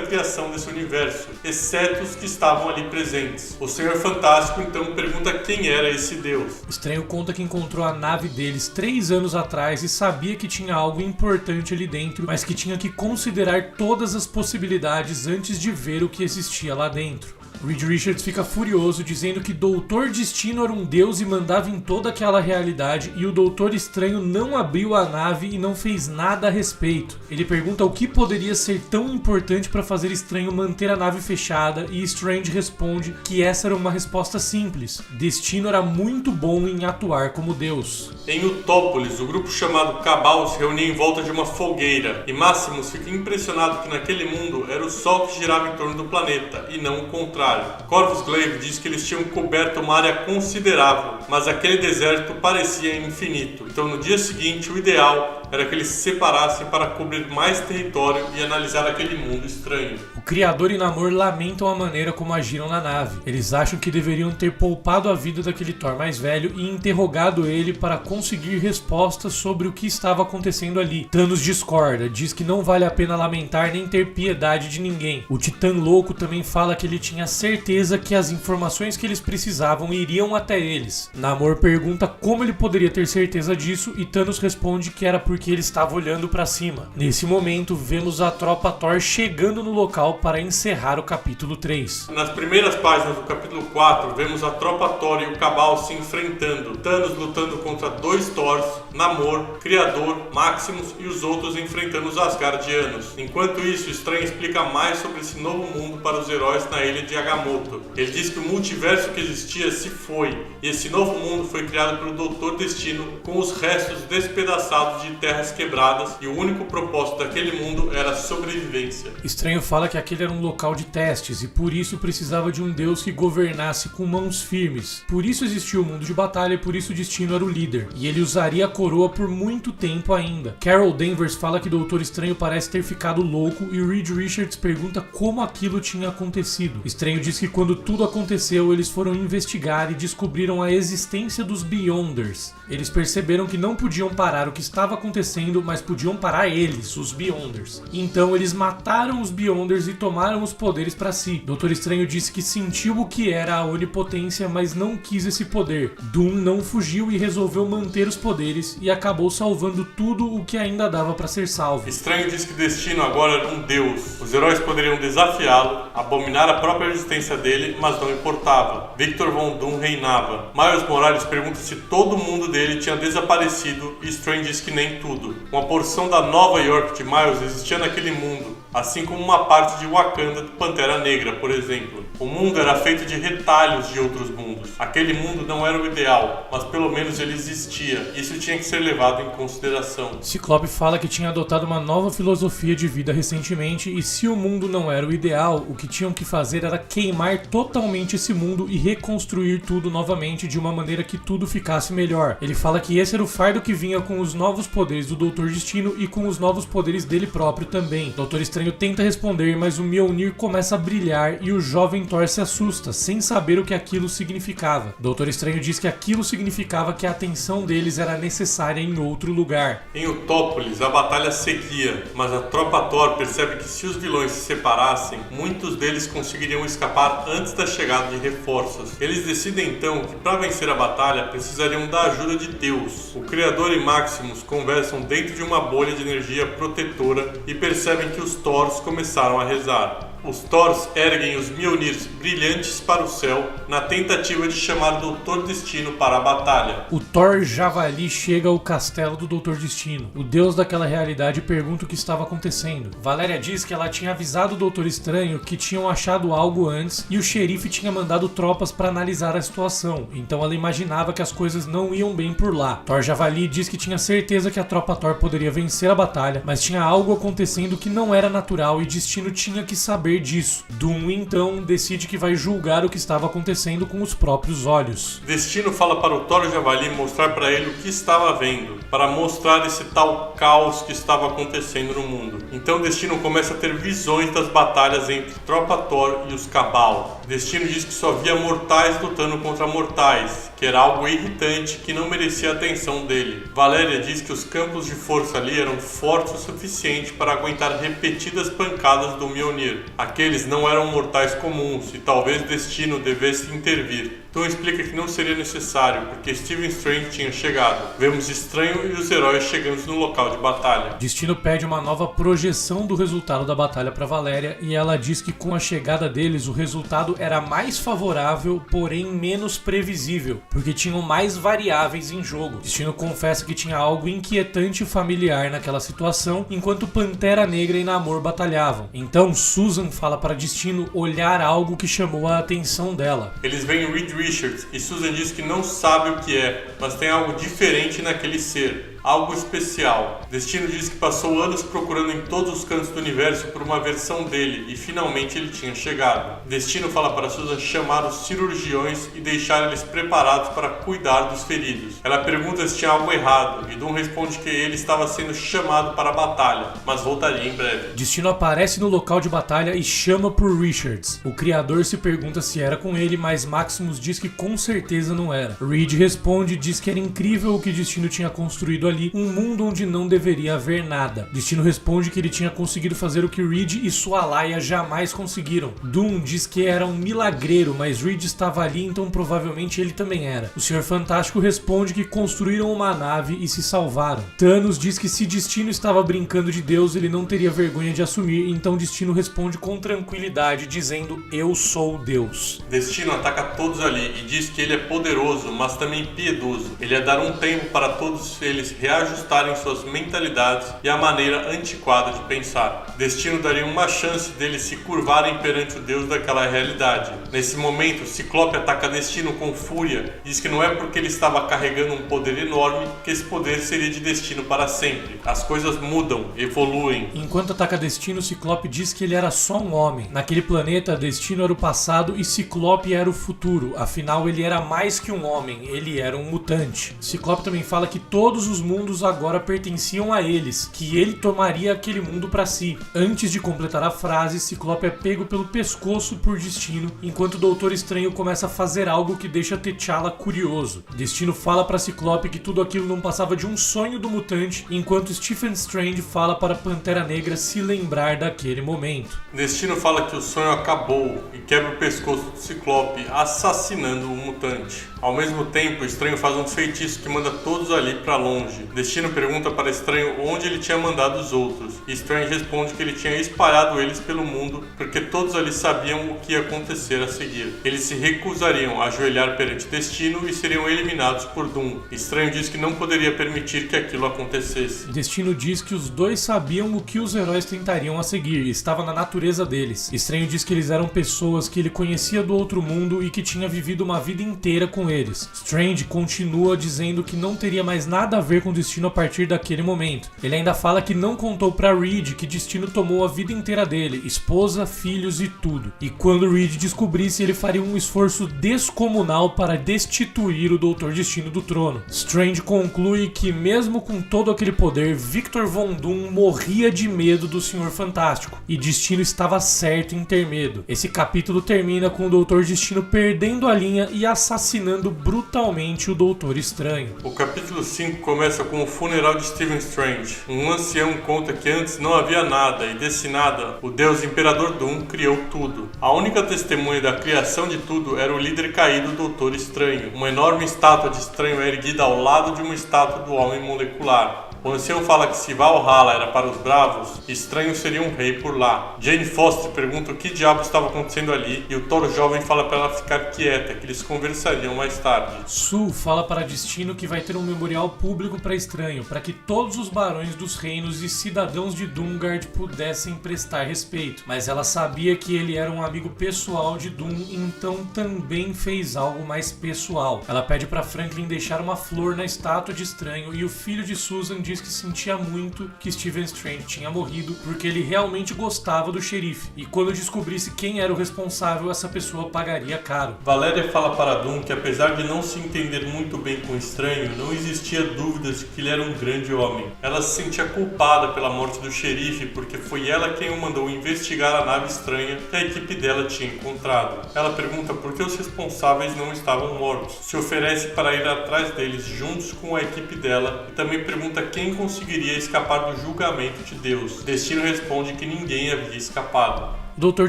criação desse universo, exceto os que estavam ali presentes. O Senhor Fantástico então pergunta quem era esse Deus. Estranho conta que encontrou a nave deles 3 anos atrás e sabia que tinha algo importante ali dentro, mas que tinha que considerar todas as possibilidades antes de ver o que existia lá dentro. Reed Richards fica furioso, dizendo que Doutor Destino era um deus e mandava em toda aquela realidade, e o Doutor Estranho não abriu a nave e não fez nada a respeito. Ele pergunta o que poderia ser tão importante para fazer Estranho manter a nave fechada, e Strange responde que essa era uma resposta simples: Destino era muito bom em atuar como deus. Em Utópolis, o grupo chamado Cabal se reunia em volta de uma fogueira, e Máximos fica impressionado que naquele mundo era o Sol que girava em torno do planeta, e não o contrário. Corvus Glaive diz que eles tinham coberto uma área considerável, mas aquele deserto parecia infinito. Então no dia seguinte, o ideal era que eles se separassem para cobrir mais território e analisar aquele mundo estranho. O Criador e Namor lamentam a maneira como agiram na nave. Eles acham que deveriam ter poupado a vida daquele Thor mais velho e interrogado ele para conseguir respostas sobre o que estava acontecendo ali. Thanos discorda, diz que não vale a pena lamentar nem ter piedade de ninguém. O Titã Louco também fala que ele tinha certeza que as informações que eles precisavam iriam até eles. Namor pergunta como ele poderia ter certeza disso e Thanos responde que era porque ele estava olhando para cima. Nesse momento, vemos a tropa Thor chegando no local para encerrar o capítulo 3. Nas primeiras páginas do capítulo 4, vemos a tropa Thor e o Cabal se enfrentando. Thanos lutando contra 2 Thors, Namor, Criador, Maximus e os outros enfrentando os Asgardianos. Enquanto isso, Estranho explica mais sobre esse novo mundo para os heróis na ilha de Agamotto. Ele diz que o multiverso que existia se foi, e esse novo mundo foi criado pelo Doutor Destino com os restos despedaçados de terras quebradas, e o único propósito daquele mundo era a sobrevivência. Estranho fala que aquele era um local de testes e por isso precisava de um deus que governasse com mãos firmes. Por isso existia o mundo de batalha e por isso o Destino era o líder, e ele usaria a coroa por muito tempo ainda. Carol Danvers fala que Doutor Estranho parece ter ficado louco e Reed Richards pergunta como aquilo tinha acontecido. Estranho diz que quando tudo aconteceu, eles foram investigar e descobriram a existência dos Beyonders. Eles perceberam que não podiam parar o que estava acontecendo, mas podiam parar eles, os Beyonders. Então eles mataram os Beyonders e tomaram os poderes para si. Doutor Estranho disse que sentiu o que era a onipotência, mas não quis esse poder. Doom não fugiu e resolveu manter os poderes e acabou salvando tudo o que ainda dava para ser salvo. Estranho diz que Destino agora era um deus. Os heróis poderiam desafiá-lo, abominar a própria existência dele, mas não importava. Victor Von Doom reinava. Miles Morales pergunta se todo mundo dele tinha desaparecido e Strange diz que nem tudo. Uma porção da Nova York de Miles existia naquele mundo, assim como uma parte de Wakanda do Pantera Negra, por exemplo. O mundo era feito de retalhos de outros mundos. Aquele mundo não era o ideal, mas pelo menos ele existia. Isso tinha que ser levado em consideração. Ciclope fala que tinha adotado uma nova filosofia de vida recentemente e se o mundo não era o ideal, o que tinham que fazer era queimar totalmente esse mundo e reconstruir tudo novamente de uma maneira que tudo ficasse melhor. Ele fala que esse era o fardo que vinha com os novos poderes poderes do Doutor Destino e com os novos poderes dele próprio também. Doutor Estranho tenta responder, mas o Mjolnir começa a brilhar e o jovem Thor se assusta, sem saber o que aquilo significava. Doutor Estranho diz que aquilo significava que a atenção deles era necessária em outro lugar. Em Utópolis, a batalha seguia, mas a tropa Thor percebe que se os vilões se separassem, muitos deles conseguiriam escapar antes da chegada de reforços. Eles decidem então que para vencer a batalha precisariam da ajuda de Deus. O Criador e Maximus conversam dentro de uma bolha de energia protetora e percebem que os Thors começaram a rezar. Os Thors erguem os Mjolnirs brilhantes para o céu na tentativa de chamar o Doutor Destino para a batalha. O Thor Javali chega ao castelo do Doutor Destino. O deus daquela realidade pergunta o que estava acontecendo. Valéria diz que ela tinha avisado o Doutor Estranho que tinham achado algo antes e o xerife tinha mandado tropas para analisar a situação, então ela imaginava que as coisas não iam bem por lá. Thor Javali diz que tinha certeza que a tropa Thor poderia vencer a batalha, mas tinha algo acontecendo que não era natural e Destino tinha que saber disso. Doom então decide que vai julgar o que estava acontecendo com os próprios olhos. Destino fala para o Thor Javali mostrar para ele o que estava vendo, para mostrar esse tal caos que estava acontecendo no mundo. Então Destino começa a ter visões das batalhas entre tropa Thor e os Cabal. Destino diz que só via mortais lutando contra mortais, que era algo irritante que não merecia a atenção dele. Valéria diz que os campos de força ali eram fortes o suficiente para aguentar repetidas pancadas do Mjolnir. Aqueles não eram mortais comuns e talvez Destino devesse intervir. Então explica que não seria necessário, porque Stephen Strange tinha chegado. Vemos Estranho e os heróis chegando no local de batalha. Destino pede uma nova projeção do resultado da batalha para Valéria e ela diz que com a chegada deles o resultado era mais favorável, porém menos previsível, porque tinham mais variáveis em jogo. Destino confessa que tinha algo inquietante e familiar naquela situação, enquanto Pantera Negra e Namor batalhavam. Então Susan fala para Destino olhar algo que chamou a atenção dela. Eles veem Reed Richards e Susan diz que não sabe o que é, mas tem algo diferente naquele ser. Algo especial. Destino diz que passou anos procurando em todos os cantos do universo por uma versão dele e finalmente ele tinha chegado. Destino fala para Susan chamar os cirurgiões e deixar eles preparados para cuidar dos feridos. Ela pergunta se tinha algo errado e Doom responde que ele estava sendo chamado para a batalha, mas voltaria em breve. Destino aparece no local de batalha e chama por Richards. O criador se pergunta se era com ele, mas Maximus diz que com certeza não era. Reed responde e diz que era incrível o que Destino tinha construído ali, um mundo onde não deveria haver nada. Destino responde que ele tinha conseguido fazer o que Reed e sua Laia jamais conseguiram. Doom diz que era um milagreiro, mas Reed estava ali, então provavelmente ele também era. O Senhor Fantástico responde que construíram uma nave e se salvaram. Thanos diz que se Destino estava brincando de Deus, ele não teria vergonha de assumir, então Destino responde com tranquilidade, dizendo: eu sou Deus. Destino ataca todos ali e diz que ele é poderoso, mas também piedoso. Ele ia dar um tempo para todos eles reajustarem suas mentalidades e a maneira antiquada de pensar. Destino daria uma chance deles se curvarem perante o Deus daquela realidade. Nesse momento, Ciclope ataca Destino com fúria. Diz que não é porque ele estava carregando um poder enorme que esse poder seria de Destino para sempre. As coisas mudam, evoluem. Enquanto ataca Destino, Ciclope diz que ele era só um homem. Naquele planeta, Destino era o passado e Ciclope era o futuro. Afinal, ele era mais que um homem, ele era um mutante. Ciclope também fala que todos os mundos agora pertenciam a eles, que ele tomaria aquele mundo para si. Antes de completar a frase, Ciclope é pego pelo pescoço por Destino, enquanto o Doutor Estranho começa a fazer algo que deixa T'Challa curioso. Destino fala para Ciclope que tudo aquilo não passava de um sonho do mutante, enquanto Stephen Strange fala para Pantera Negra se lembrar daquele momento. Destino fala que o sonho acabou e quebra o pescoço do Ciclope, assassinando o mutante. Ao mesmo tempo, o Estranho faz um feitiço que manda todos ali para longe. Destino pergunta para Estranho onde ele tinha mandado os outros, e Strange responde que ele tinha espalhado eles pelo mundo porque todos ali sabiam o que ia acontecer a seguir. Eles se recusariam a ajoelhar perante Destino e seriam eliminados por Doom. Estranho diz que não poderia permitir que aquilo acontecesse. Destino diz que os dois sabiam o que os heróis tentariam a seguir, estava na natureza deles. Estranho diz que eles eram pessoas que ele conhecia do outro mundo e que tinha vivido uma vida inteira com eles. Strange continua dizendo que não teria mais nada a ver com com Destino a partir daquele momento. Ele ainda fala que não contou pra Reed que Destino tomou a vida inteira dele, esposa, filhos e tudo. E quando Reed descobrisse, ele faria um esforço descomunal para destituir o Dr. Destino do trono. Strange conclui que mesmo com todo aquele poder, Victor Von Doom morria de medo do Senhor Fantástico, e Destino estava certo em ter medo. Esse capítulo termina com o Dr. Destino perdendo a linha e assassinando brutalmente o Doutor Estranho. O capítulo 5 começa com o funeral de Stephen Strange. Um ancião conta que antes não havia nada, e desse nada, o deus Imperador Doom criou tudo. A única testemunha da criação de tudo era o líder caído Doutor Estranho. Uma enorme estátua de Estranho é erguida ao lado de uma estátua do Homem Molecular. O ancião fala que se Valhalla era para os bravos, Estranho seria um rei por lá. Jane Foster pergunta o que diabo estava acontecendo ali e o Toro Jovem fala para ela ficar quieta, que eles conversariam mais tarde. Sue fala para Destino que vai ter um memorial público para Estranho, para que todos os barões dos reinos e cidadãos de Doomguard pudessem prestar respeito. Mas ela sabia que ele era um amigo pessoal de Doom, então também fez algo mais pessoal. Ela pede para Franklin deixar uma flor na estátua de Estranho e o filho de Susan diz que sentia muito que Stephen Strange tinha morrido porque ele realmente gostava do xerife, e quando descobrisse quem era o responsável, essa pessoa pagaria caro. Valéria fala para Doom que apesar de não se entender muito bem com o Estranho, não existia dúvidas de que ele era um grande homem. Ela se sentia culpada pela morte do xerife porque foi ela quem o mandou investigar a nave estranha que a equipe dela tinha encontrado. Ela pergunta por que os responsáveis não estavam mortos, se oferece para ir atrás deles juntos com a equipe dela e também pergunta quem conseguiria escapar do julgamento de Deus. Destino responde que ninguém havia escapado. O Dr.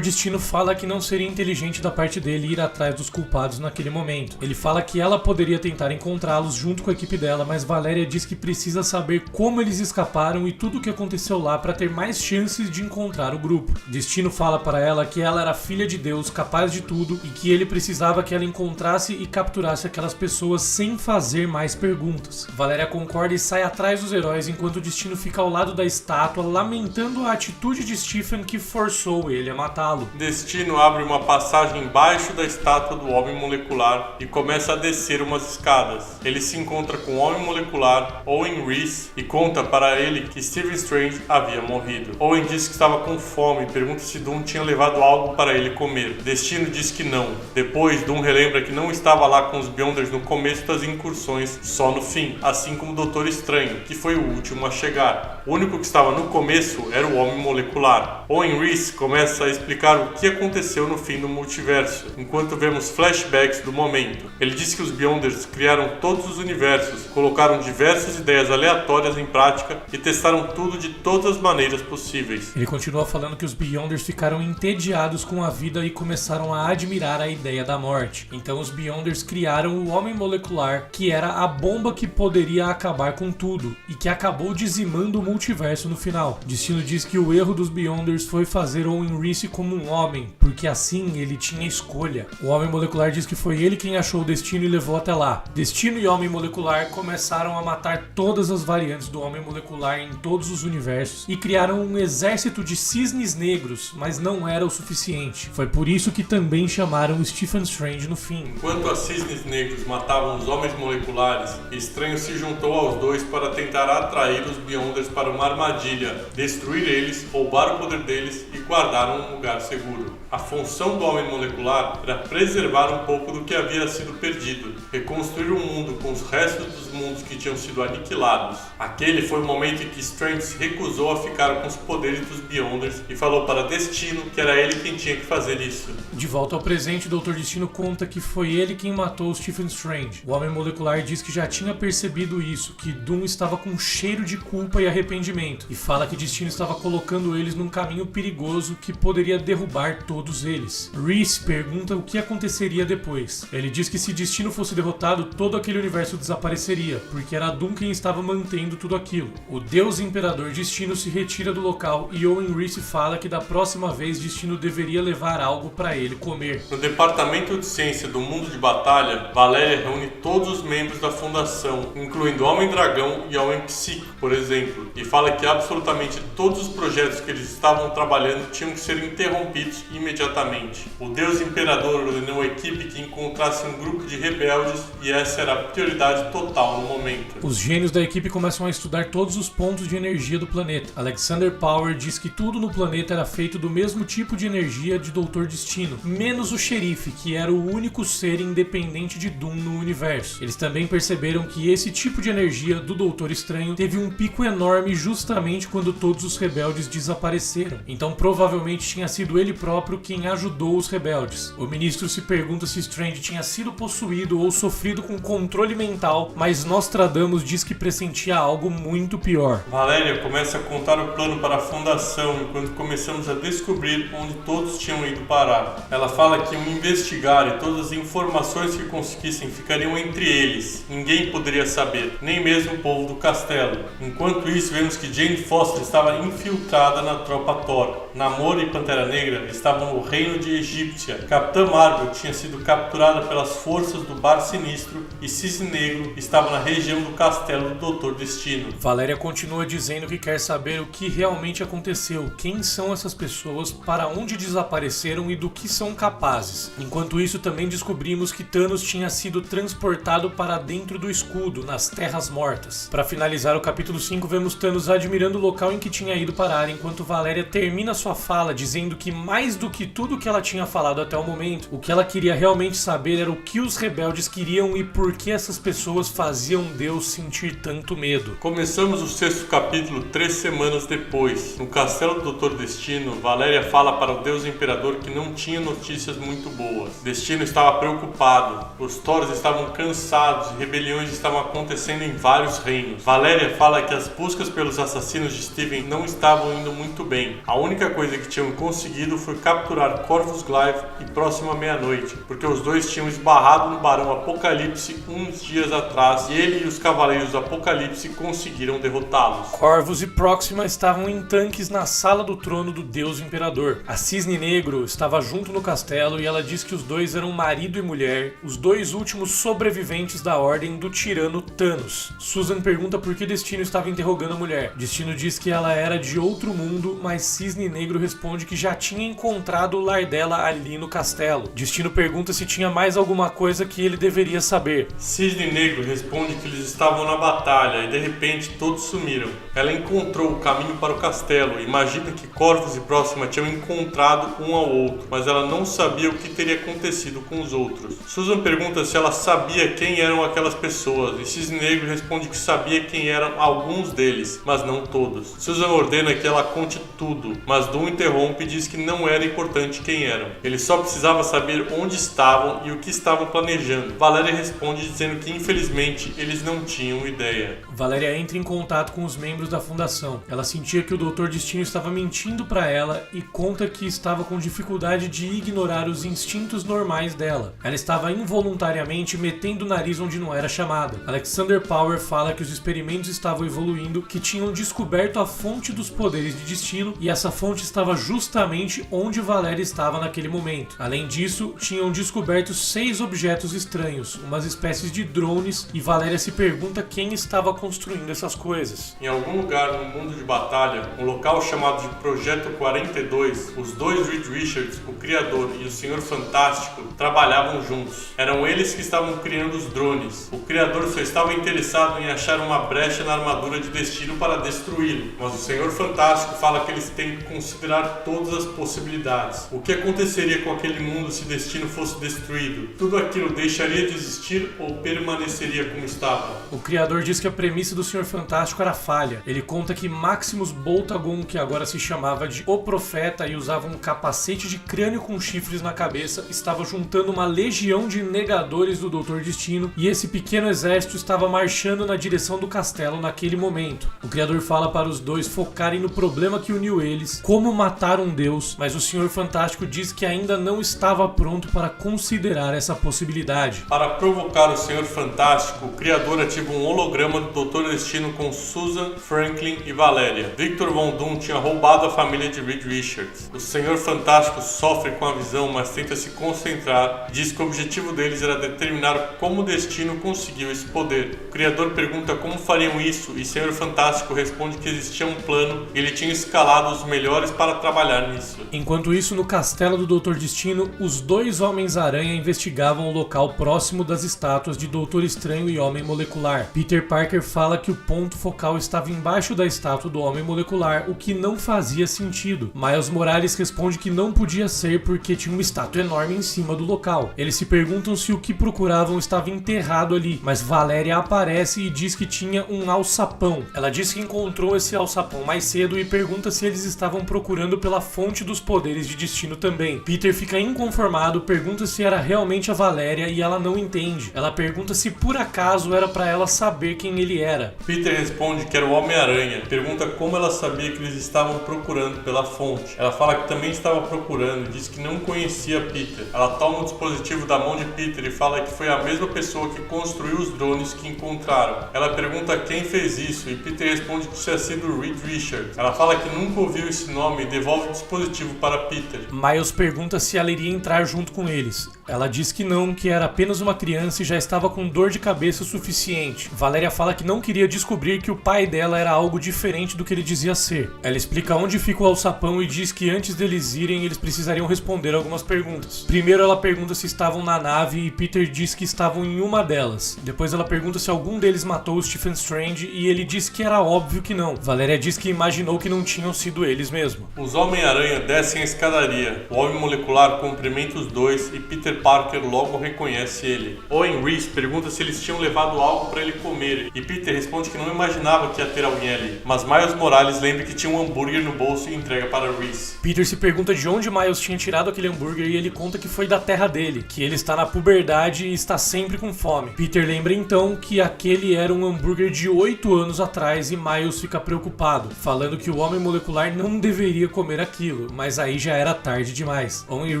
Destino fala que não seria inteligente da parte dele ir atrás dos culpados naquele momento. Ele fala que ela poderia tentar encontrá-los junto com a equipe dela, mas Valéria diz que precisa saber como eles escaparam e tudo o que aconteceu lá para ter mais chances de encontrar o grupo. Destino fala para ela que ela era filha de Deus, capaz de tudo, e que ele precisava que ela encontrasse e capturasse aquelas pessoas sem fazer mais perguntas. Valéria concorda e sai atrás dos heróis enquanto Destino fica ao lado da estátua, lamentando a atitude de Stephen que forçou ele a matá-lo. Destino abre uma passagem embaixo da estátua do Homem Molecular e começa a descer umas escadas. Ele se encontra com o Homem Molecular, Owen Reese, e conta para ele que Stephen Strange havia morrido. Owen diz que estava com fome e pergunta se Doom tinha levado algo para ele comer. Destino diz que não. Depois, Doom relembra que não estava lá com os Beyonders no começo das incursões, só no fim, assim como o Doutor Estranho, que foi o último a chegar. O único que estava no começo era o Homem Molecular. Owen Reese começa a explicar o que aconteceu no fim do multiverso, enquanto vemos flashbacks do momento. Ele diz que os Beyonders criaram todos os universos, colocaram diversas ideias aleatórias em prática e testaram tudo de todas as maneiras possíveis. Ele continua falando que os Beyonders ficaram entediados com a vida e começaram a admirar a ideia da morte. Então os Beyonders criaram o Homem Molecular, que era a bomba que poderia acabar com tudo e que acabou dizimando o multiverso no final. Destino diz que o erro dos Beyonders foi fazer Owen Reese como um homem, porque assim ele tinha escolha. O Homem Molecular diz que foi ele quem achou o Destino e levou até lá. Destino e Homem Molecular começaram a matar todas as variantes do Homem Molecular em todos os universos e criaram um exército de cisnes negros, mas não era o suficiente. Foi por isso que também chamaram Stephen Strange no fim. Enquanto os cisnes negros matavam os Homens Moleculares, Estranho se juntou aos dois para tentar atrair os Beyonders para uma armadilha, destruir eles, roubar o poder deles e guardar um lugar seguro. A função do Homem Molecular era preservar um pouco do que havia sido perdido, reconstruir o mundo com os restos dos mundos que tinham sido aniquilados. Aquele foi o momento em que Strange se recusou a ficar com os poderes dos Beyonders e falou para Destino que era ele quem tinha que fazer isso. De volta ao presente, o Dr. Destino conta que foi ele quem matou o Stephen Strange. O Homem Molecular diz que já tinha percebido isso, que Doom estava com cheiro de culpa e arrependimento, e fala que Destino estava colocando eles num caminho perigoso que poderia derrubar todos eles. Reese pergunta o que aconteceria depois. Ele diz que se Destino fosse derrotado, todo aquele universo desapareceria, porque era Doom quem estava mantendo tudo aquilo. O Deus Imperador Destino se retira do local e Owen Reese fala que da próxima vez Destino deveria levar algo para ele comer. No Departamento de Ciência do Mundo de Batalha, Valéria reúne todos os membros da Fundação, incluindo Homem-Dragão e Homem-Psíquico, por exemplo, e e fala que absolutamente todos os projetos que eles estavam trabalhando tinham que ser interrompidos imediatamente. O Deus Imperador ordenou a equipe que encontrasse um grupo de rebeldes e essa era a prioridade total no momento. Os gênios da equipe começam a estudar todos os pontos de energia do planeta. Alexander Power diz que tudo no planeta era feito do mesmo tipo de energia de Doutor Destino, menos o xerife, que era o único ser independente de Doom no universo. Eles também perceberam que esse tipo de energia do Doutor Estranho teve um pico enorme justamente quando todos os rebeldes desapareceram. Então provavelmente tinha sido ele próprio quem ajudou os rebeldes. O ministro se pergunta se Strange tinha sido possuído ou sofrido com controle mental, mas Nostradamus diz que pressentia algo muito pior. Valéria começa a contar o plano para a fundação enquanto começamos a descobrir onde todos tinham ido parar. Ela fala que iam investigar e todas as informações que conseguissem ficariam entre eles. Ninguém poderia saber, nem mesmo o povo do castelo. Enquanto isso, vemos que Jane Foster estava infiltrada na tropa Thor. Namor e Pantera Negra estavam no reino de Egípcia. Capitã Marvel tinha sido capturada pelas forças do Bar Sinistro e Cisne Negro estava na região do castelo do Doutor Destino. Valéria continua dizendo que quer saber o que realmente aconteceu, quem são essas pessoas, para onde desapareceram e do que são capazes. Enquanto isso, também descobrimos que Thanos tinha sido transportado para dentro do escudo, nas Terras Mortas. Para finalizar o capítulo 5, vemos Thanos admirando o local em que tinha ido parar, enquanto Valéria termina sua fala dizendo que mais do que tudo que ela tinha falado até o momento, o que ela queria realmente saber era o que os rebeldes queriam e por que essas pessoas faziam Deus sentir tanto medo. Começamos o 6º capítulo 3 semanas depois. No castelo do Doutor Destino, Valéria fala para o Deus Imperador que não tinha notícias muito boas. Destino estava preocupado, os Thors estavam cansados e rebeliões estavam acontecendo em vários reinos. Valéria fala que as buscas pelos assassinos de Steven não estavam indo muito bem. A única coisa que tinham conseguido foi capturar Corvus Glaive e próximo à meia-noite, porque os dois tinham esbarrado no Barão Apocalipse uns dias atrás e ele e os Cavaleiros do Apocalipse conseguiram derrotá-los. Corvus e Próxima estavam em tanques na sala do trono do Deus Imperador. A Cisne Negro estava junto no castelo e ela diz que os dois eram marido e mulher, os dois últimos sobreviventes da ordem do tirano Thanos. Susan pergunta por que Destino estava interrogando a mulher. Destino diz que ela era de outro mundo, mas Cisne Negro responde que já tinha encontrado o lar dela ali no castelo. Destino pergunta se tinha mais alguma coisa que ele deveria saber. Cisne Negro responde que eles estavam na batalha e de repente todos sumiram. Ela encontrou o caminho para o castelo e imagina que Corvus e Próxima tinham encontrado um ao outro, mas ela não sabia o que teria acontecido com os outros. Susan pergunta se ela sabia quem eram aquelas pessoas e Cisne Negro responde que sabia quem eram alguns deles, mas não todos. Susan ordena que ela conte tudo, mas Doom interrompe e diz que não era importante quem eram. Ele só precisava saber onde estavam e o que estavam planejando. Valéria responde dizendo que infelizmente eles não tinham ideia. Valéria entra em contato com os membros da fundação. Ela sentia que o Doutor Destino estava mentindo para ela e conta que estava com dificuldade de ignorar os instintos normais dela. Ela estava involuntariamente metendo o nariz onde não era chamada. Alexander Power fala que os experimentos estavam evoluindo, que tinham descoberto a fonte dos poderes de Destino e essa fonte estava justamente onde Valéria estava naquele momento. Além disso, tinham descoberto 6 objetos estranhos, umas espécies de drones, e Valéria se pergunta quem estava construindo essas coisas. Em algum lugar no mundo de batalha, um local chamado de Projeto 42, os dois Reed Richards, o Criador e o Senhor Fantástico, trabalhavam juntos. Eram eles que estavam criando os drones. O Criador só estava interessado em achar uma brecha na armadura de Destino para destruí-lo, mas o Senhor Fantástico fala que eles têm que considerar todas as possibilidades. O que aconteceria com aquele mundo se Destino fosse destruído? Tudo aquilo deixaria de existir ou permaneceria como estava? O Criador diz que a premissa do Senhor Fantástico era falha. Ele conta que Maximus Boltagon, que agora se chamava de O Profeta e usava um capacete de crânio com chifres na cabeça, estava juntando uma legião de negadores do Doutor Destino e esse pequeno exército estava marchando na direção do castelo naquele momento. O Criador fala para os dois focarem no problema que uniu eles, como matar um deus, mas o Senhor Fantástico diz que ainda não estava pronto para considerar essa possibilidade. Para provocar o Senhor Fantástico, o criador ativa um holograma do Dr. Destino com Susan, Franklin e Valéria. Victor Von Doom tinha roubado a família de Reed Richards. O Senhor Fantástico sofre com a visão, mas tenta se concentrar e diz que o objetivo deles era determinar como o Destino conseguiu esse poder. O criador pergunta como fariam isso e o Senhor Fantástico responde que existia um plano e ele tinha escalado os melhores para trabalhar nisso. Enquanto isso, no castelo do Dr. Destino, os dois Homens-Aranha investigavam o local próximo das estátuas de Doutor Estranho e Homem Molecular. Peter Parker fala que o ponto focal estava embaixo da estátua do Homem Molecular, o que não fazia sentido. Miles Morales responde que não podia ser porque tinha uma estátua enorme em cima do local. Eles se perguntam se o que procuravam estava enterrado ali, mas Valéria aparece e diz que tinha um alçapão. Ela diz que encontrou esse alçapão mais cedo e pergunta se eles estavam procurando pela fonte dos poderes de Destino também. Peter fica inconformado, pergunta se era realmente a Valéria e ela não entende. Ela pergunta se por acaso era pra ela saber quem ele era. Peter responde que era o Homem-Aranha. Pergunta como ela sabia que eles estavam procurando pela fonte. Ela fala que também estava procurando e diz que não conhecia Peter. Ela toma o dispositivo da mão de Peter e fala que foi a mesma pessoa que construiu os drones que encontraram. Ela pergunta quem fez isso e Peter responde que tinha sido Reed Richards. Ela fala que nunca ouviu esse nome e devolve o dispositivo para Peter. Miles pergunta se ela iria entrar junto com eles. Ela diz que não, que era apenas uma criança e já estava com dor de cabeça o suficiente. Valéria fala que não queria descobrir que o pai dela era algo diferente do que ele dizia ser. Ela explica onde fica o alçapão e diz que antes deles irem, eles precisariam responder algumas perguntas. Primeiro ela pergunta se estavam na nave e Peter diz que estavam em uma delas. Depois ela pergunta se algum deles matou o Stephen Strange e ele diz que era óbvio que não. Valéria diz que imaginou que não tinham sido eles mesmo. Os Homem-Aranha descem a escadaria. O Homem Molecular cumprimenta os dois e Peter Parker logo reconhece ele. Owen Reese pergunta se eles tinham levado algo para ele comer e Peter responde que não imaginava que ia ter alguém ali. Mas Miles Morales lembra que tinha um hambúrguer no bolso e entrega para Reese. Peter se pergunta de onde Miles tinha tirado aquele hambúrguer e ele conta que foi da terra dele, que ele está na puberdade e está sempre com fome. Peter lembra então que aquele era um hambúrguer de 8 anos atrás e Miles fica preocupado, falando que o Homem Molecular não deveria comer aquilo, mas aí já era tarde demais. Owen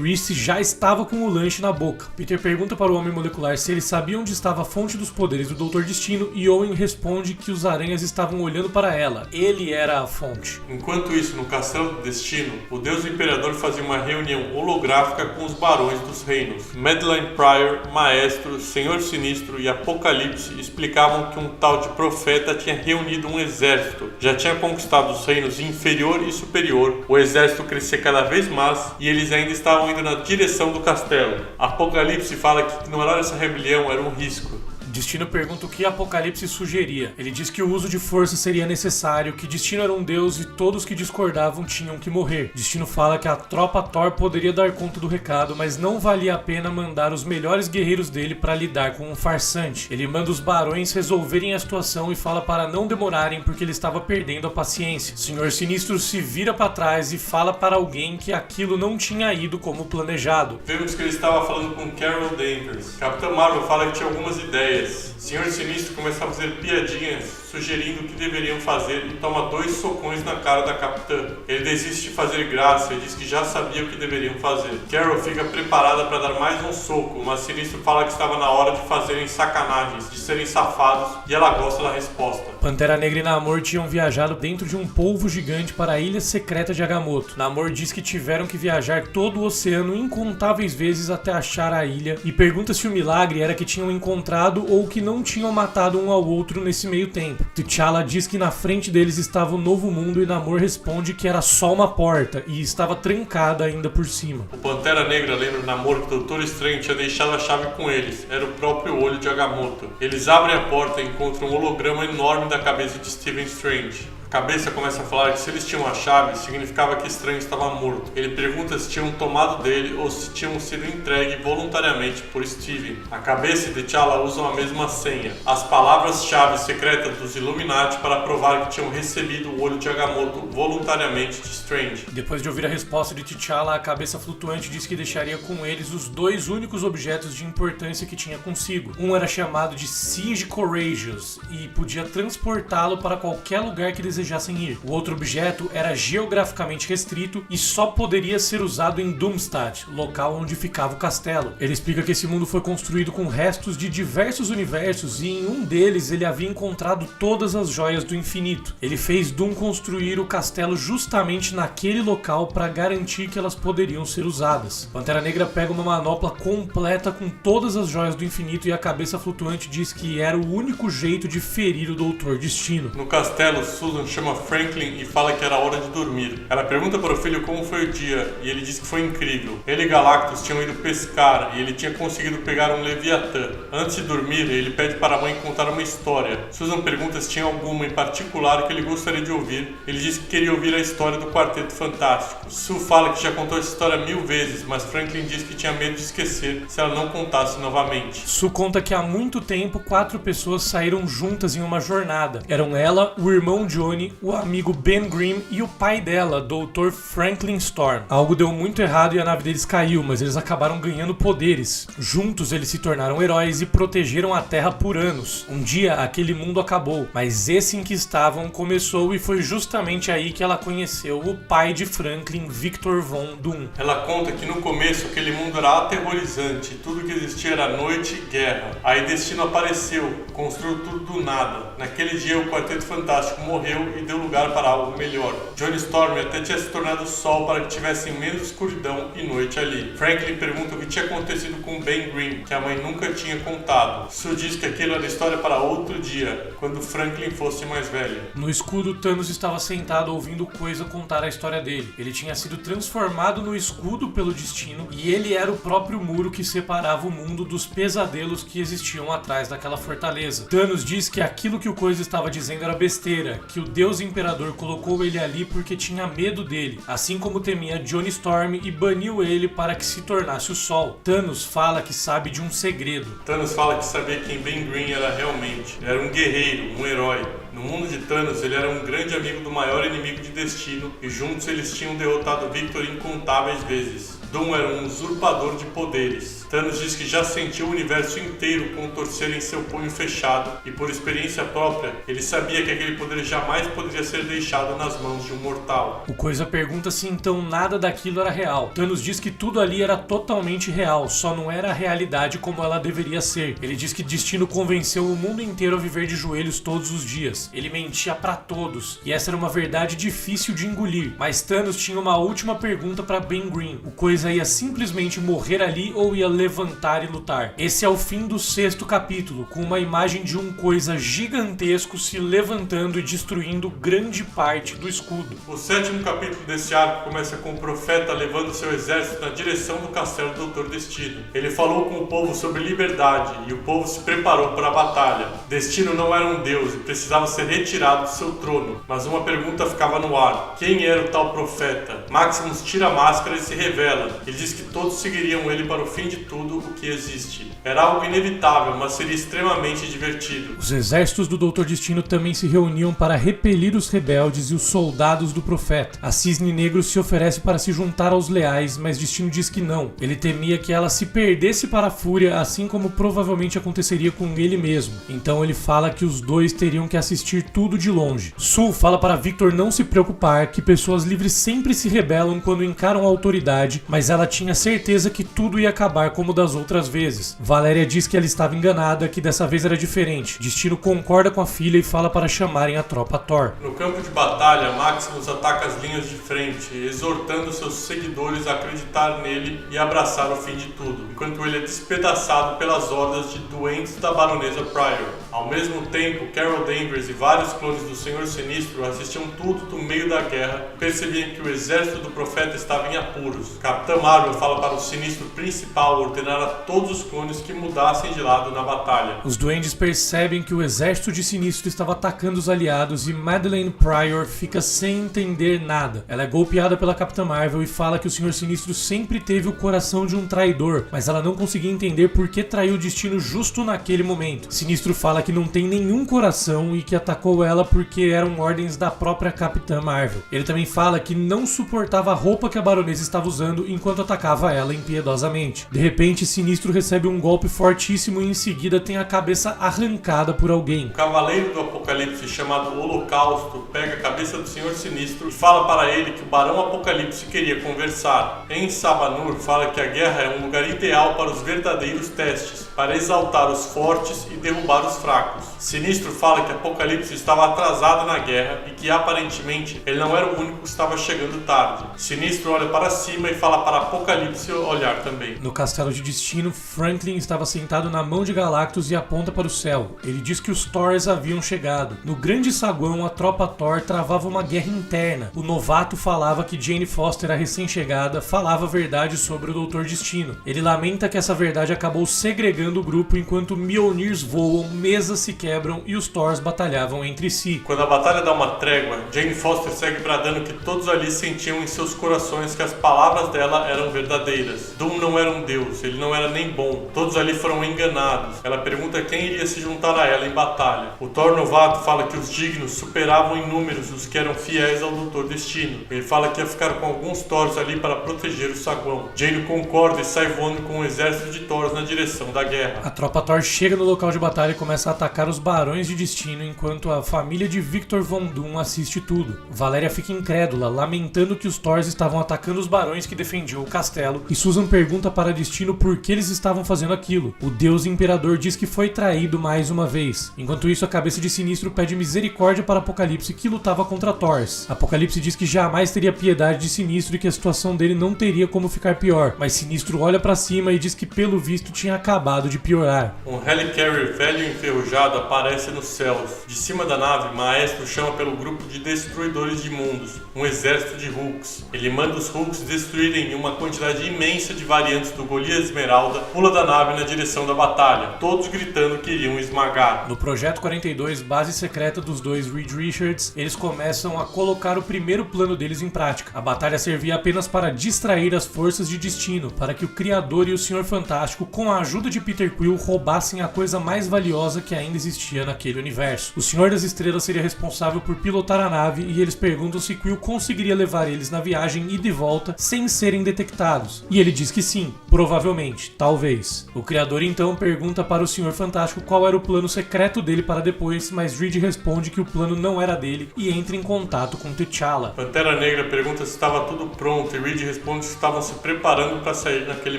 Reese já estava com o lanche na boca. Peter pergunta para o Homem Molecular se ele sabia onde estava a fonte dos poderes do Dr. Destino e Owen responde que os aranhas estavam olhando para ela. Ele era a fonte. Enquanto isso, no Castelo do Destino, o Deus Imperador fazia uma reunião holográfica com os barões dos reinos. Madeline Pryor, Maestro, Senhor Sinistro e Apocalipse explicavam que um tal de profeta tinha reunido um exército. Já tinha conquistado os reinos inferior e superior. O exército crescia cada vez mais e eles ainda estavam indo na direção do castelo. Apocalipse fala que ignorar essa rebelião era um risco. Destino pergunta o que Apocalipse sugeria. Ele diz que o uso de força seria necessário, que Destino era um deus e todos que discordavam tinham que morrer. Destino fala que a tropa Thor poderia dar conta do recado, mas não valia a pena mandar os melhores guerreiros dele para lidar com um farsante. Ele manda os barões resolverem a situação e fala para não demorarem porque ele estava perdendo a paciência. O Senhor Sinistro se vira para trás e fala para alguém que aquilo não tinha ido como planejado. Vemos que ele estava falando com Carol Danvers. Capitã Marvel fala que tinha algumas ideias. Senhor Sinistro começa a fazer piadinhas, sugerindo o que deveriam fazer e toma 2 socões na cara da Capitã. Ele desiste de fazer graça e diz que já sabia o que deveriam fazer. Carol fica preparada para dar mais um soco, mas Sinistro fala que estava na hora de fazerem sacanagens, de serem safados, e ela gosta da resposta. Pantera Negra e Namor tinham viajado dentro de um polvo gigante para a ilha secreta de Agamotto. Namor diz que tiveram que viajar todo o oceano incontáveis vezes até achar a ilha e pergunta se o milagre era que tinham encontrado ou que não tinham matado um ao outro nesse meio tempo. T'Challa diz que na frente deles estava o Novo Mundo e Namor responde que era só uma porta e estava trancada ainda por cima. O Pantera Negra lembra Namor que o Doutor Estranho tinha deixado a chave com eles. Era o próprio olho de Agamotto. Eles abrem a porta e encontram um holograma enorme da cabeça de Stephen Strange. A cabeça começa a falar que se eles tinham a chave, significava que Estranho estava morto. Ele pergunta se tinham tomado dele ou se tinham sido entregue voluntariamente por Steven. A cabeça e T'Challa usam a mesma senha, as palavras-chave secretas dos Illuminati para provar que tinham recebido o olho de Agamotto voluntariamente de Strange. Depois de ouvir a resposta de T'Challa, a cabeça flutuante diz que deixaria com eles os 2 únicos objetos de importância que tinha consigo. Um era chamado de Siege Courageous e podia transportá-lo para qualquer lugar que desejasse desejassem ir. O outro objeto era geograficamente restrito e só poderia ser usado em Doomstadt, local onde ficava o castelo. Ele explica que esse mundo foi construído com restos de diversos universos e em um deles ele havia encontrado todas as joias do infinito. Ele fez Doom construir o castelo justamente naquele local para garantir que elas poderiam ser usadas. Pantera Negra pega uma manopla completa com todas as joias do infinito e a cabeça flutuante diz que era o único jeito de ferir o Doutor Destino. No castelo, Susan chama Franklin e fala que era hora de dormir. Ela pergunta para o filho como foi o dia e ele diz que foi incrível. Ele e Galactus tinham ido pescar e ele tinha conseguido pegar um Leviatã. Antes de dormir, ele pede para a mãe contar uma história. Susan pergunta se tinha alguma em particular que ele gostaria de ouvir. Ele diz que queria ouvir a história do Quarteto Fantástico. Sue fala que já contou essa história 1000 vezes, mas Franklin diz que tinha medo de esquecer se ela não contasse novamente. Sue conta que há muito tempo 4 pessoas saíram juntas em uma jornada. Eram ela, o irmão Johnny, o amigo Ben Grimm e o pai dela, Dr. Franklin Storm. Algo deu muito errado e a nave deles caiu, mas eles acabaram ganhando poderes. Juntos eles se tornaram heróis e protegeram a Terra por anos. Um dia aquele mundo acabou, mas esse em que estavam começou e foi justamente aí que ela conheceu o pai de Franklin, Victor Von Doom. Ela conta que no começo aquele mundo era aterrorizante, tudo que existia era noite e guerra. Aí Destino apareceu, construiu tudo do nada. Naquele dia o Quarteto Fantástico morreu e deu lugar para algo melhor. Johnny Storm até tinha se tornado sol para que tivessem menos escuridão e noite ali. Franklin pergunta o que tinha acontecido com Ben Grimm, que a mãe nunca tinha contado. Sue diz que aquilo era história para outro dia, quando Franklin fosse mais velho. No escudo, Thanos estava sentado ouvindo Coisa contar a história dele. Ele tinha sido transformado no escudo pelo Destino e ele era o próprio muro que separava o mundo dos pesadelos que existiam atrás daquela fortaleza. Thanos diz que aquilo que o Coisa estava dizendo era besteira, que o Deus Imperador colocou ele ali porque tinha medo dele, assim como temia Johnny Storm e baniu ele para que se tornasse o Sol. Thanos fala que sabe de um segredo. Thanos fala que sabia quem Ben Grimm era realmente. Ele era um guerreiro, um herói. No mundo de Thanos, ele era um grande amigo do maior inimigo de Destino e juntos eles tinham derrotado Victor incontáveis vezes. Doom era um usurpador de poderes. Thanos diz que já sentiu o universo inteiro contorcer em seu punho fechado e por experiência própria, ele sabia que aquele poder jamais poderia ser deixado nas mãos de um mortal. O Coisa pergunta se então nada daquilo era real. Thanos diz que tudo ali era totalmente real, só não era a realidade como ela deveria ser. Ele diz que Destino convenceu o mundo inteiro a viver de joelhos todos os dias. Ele mentia pra todos, e essa era uma verdade difícil de engolir. Mas Thanos tinha uma última pergunta pra Ben Grimm. O Coisa ia simplesmente morrer ali ou ia levantar e lutar? Esse é o fim do 6º capítulo, com uma imagem de um Coisa gigantesco se levantando e destruindo grande parte do escudo. O 7º capítulo desse arco começa com o profeta levando seu exército na direção do castelo do Doutor Destino. Ele falou com o povo sobre liberdade e o povo se preparou para a batalha. Destino não era um deus e precisava ser retirado do seu trono, mas uma pergunta ficava no ar: quem era o tal profeta? Maximus tira a máscara e se revela. Ele diz que todos seguiriam ele para o fim de tudo o que existe. Era algo inevitável, mas seria extremamente divertido. Os exércitos do Doutor Destino também se reuniam para repelir os rebeldes e os soldados do profeta. A Cisne Negro se oferece para se juntar aos leais, mas Destino diz que não. Ele temia que ela se perdesse para a Fúria, assim como provavelmente aconteceria com ele mesmo. Então ele fala que os dois teriam que assistir tudo de longe. Sue fala para Victor não se preocupar, que pessoas livres sempre se rebelam quando encaram a autoridade, mas ela tinha certeza que tudo ia acabar como das outras vezes. Valéria diz que ela estava enganada, que dessa vez era diferente. Destino concorda com a filha e fala para chamarem a tropa Thor. No campo de batalha, Maximus ataca as linhas de frente, exortando seus seguidores a acreditar nele e abraçar o fim de tudo, enquanto ele é despedaçado pelas hordas de doentes da baronesa Pryor. Ao mesmo tempo, Carol Danvers e vários clones do Senhor Sinistro assistiam tudo do meio da guerra e percebiam que o exército do profeta estava em apuros. Capitã Marvel fala para o Sinistro principal ordenar a todos os clones que mudassem de lado na batalha. Os duendes percebem que o exército de Sinistro estava atacando os aliados e Madeleine Pryor fica sem entender nada. Ela é golpeada pela Capitã Marvel e fala que o Senhor Sinistro sempre teve o coração de um traidor, mas ela não conseguia entender por que traiu o Destino justo naquele momento. Sinistro fala fala que não tem nenhum coração e que atacou ela porque eram ordens da própria Capitã Marvel. Ele também fala que não suportava a roupa que a baronesa estava usando enquanto atacava ela impiedosamente. De repente, Sinistro recebe um golpe fortíssimo e em seguida tem a cabeça arrancada por alguém. O Cavaleiro do Apocalipse, chamado Holocausto, pega a cabeça do Senhor Sinistro e fala para ele que o Barão Apocalipse queria conversar. Em Sabanur fala que a guerra é um lugar ideal para os verdadeiros testes, para exaltar os fortes e derrubar os fracos. Sinistro fala que Apocalipse estava atrasado na guerra e que aparentemente ele não era o único que estava chegando tarde. Sinistro olha para cima e fala para Apocalipse olhar também. No Castelo de Destino, Franklin estava sentado na mão de Galactus e aponta para o céu. Ele diz que os Thors haviam chegado. No grande saguão, a tropa Thor travava uma guerra interna. O novato falava que Jane Foster, a recém-chegada, falava a verdade sobre o Doutor Destino. Ele lamenta que essa verdade acabou segregando o grupo enquanto Mjolnirs voam, mesas se quebram e os Thors batalhavam entre si. Quando a batalha dá uma trégua, Jane Foster segue bradando que todos ali sentiam em seus corações que as palavras dela eram verdadeiras. Doom não era um deus, ele não era nem bom. Todos ali foram enganados. Ela pergunta quem iria se juntar a ela em batalha. O Thor novato fala que os dignos superavam em números os que eram fiéis ao Doutor Destino. Ele fala que ia ficar com alguns Thors ali para proteger o saguão. Jane concorda e sai voando com um exército de Thors na direção da guerra. A tropa Thor chega no local de batalha e começa a atacar os Barões de Destino enquanto a família de Victor Von Doom assiste tudo. Valéria fica incrédula, lamentando que os Thors estavam atacando os Barões que defendiam o castelo, e Susan pergunta para Destino por que eles estavam fazendo aquilo. O Deus Imperador diz que foi traído mais uma vez. Enquanto isso, a cabeça de Sinistro pede misericórdia para Apocalipse, que lutava contra Thors. Apocalipse diz que jamais teria piedade de Sinistro e que a situação dele não teria como ficar pior, mas Sinistro olha para cima e diz que pelo visto tinha acabado de piorar. Um Helicarrier velho e enferrujado aparece nos céus. De cima da nave, Maestro chama pelo grupo de destruidores de mundos, um exército de Hulks. Ele manda os Hulks destruírem uma quantidade imensa de variantes do Goliath Esmeralda, pula da nave na direção da batalha, todos gritando que iriam esmagar. No Projeto 42, base secreta dos dois Reed Richards, eles começam a colocar o primeiro plano deles em prática. A batalha servia apenas para distrair as forças de Destino, para que o Criador e o Senhor Fantástico, com a ajuda de Peter Quill, roubassem a coisa mais valiosa que ainda existia naquele universo. O Senhor das Estrelas seria responsável por pilotar a nave e eles perguntam se Quill conseguiria levar eles na viagem ida e volta sem serem detectados. E ele diz que sim, provavelmente, talvez. O Criador então pergunta para o Senhor Fantástico qual era o plano secreto dele para depois, mas Reed responde que o plano não era dele e entra em contato com T'Challa. Pantera Negra pergunta se estava tudo pronto e Reed responde que estavam se preparando para sair naquele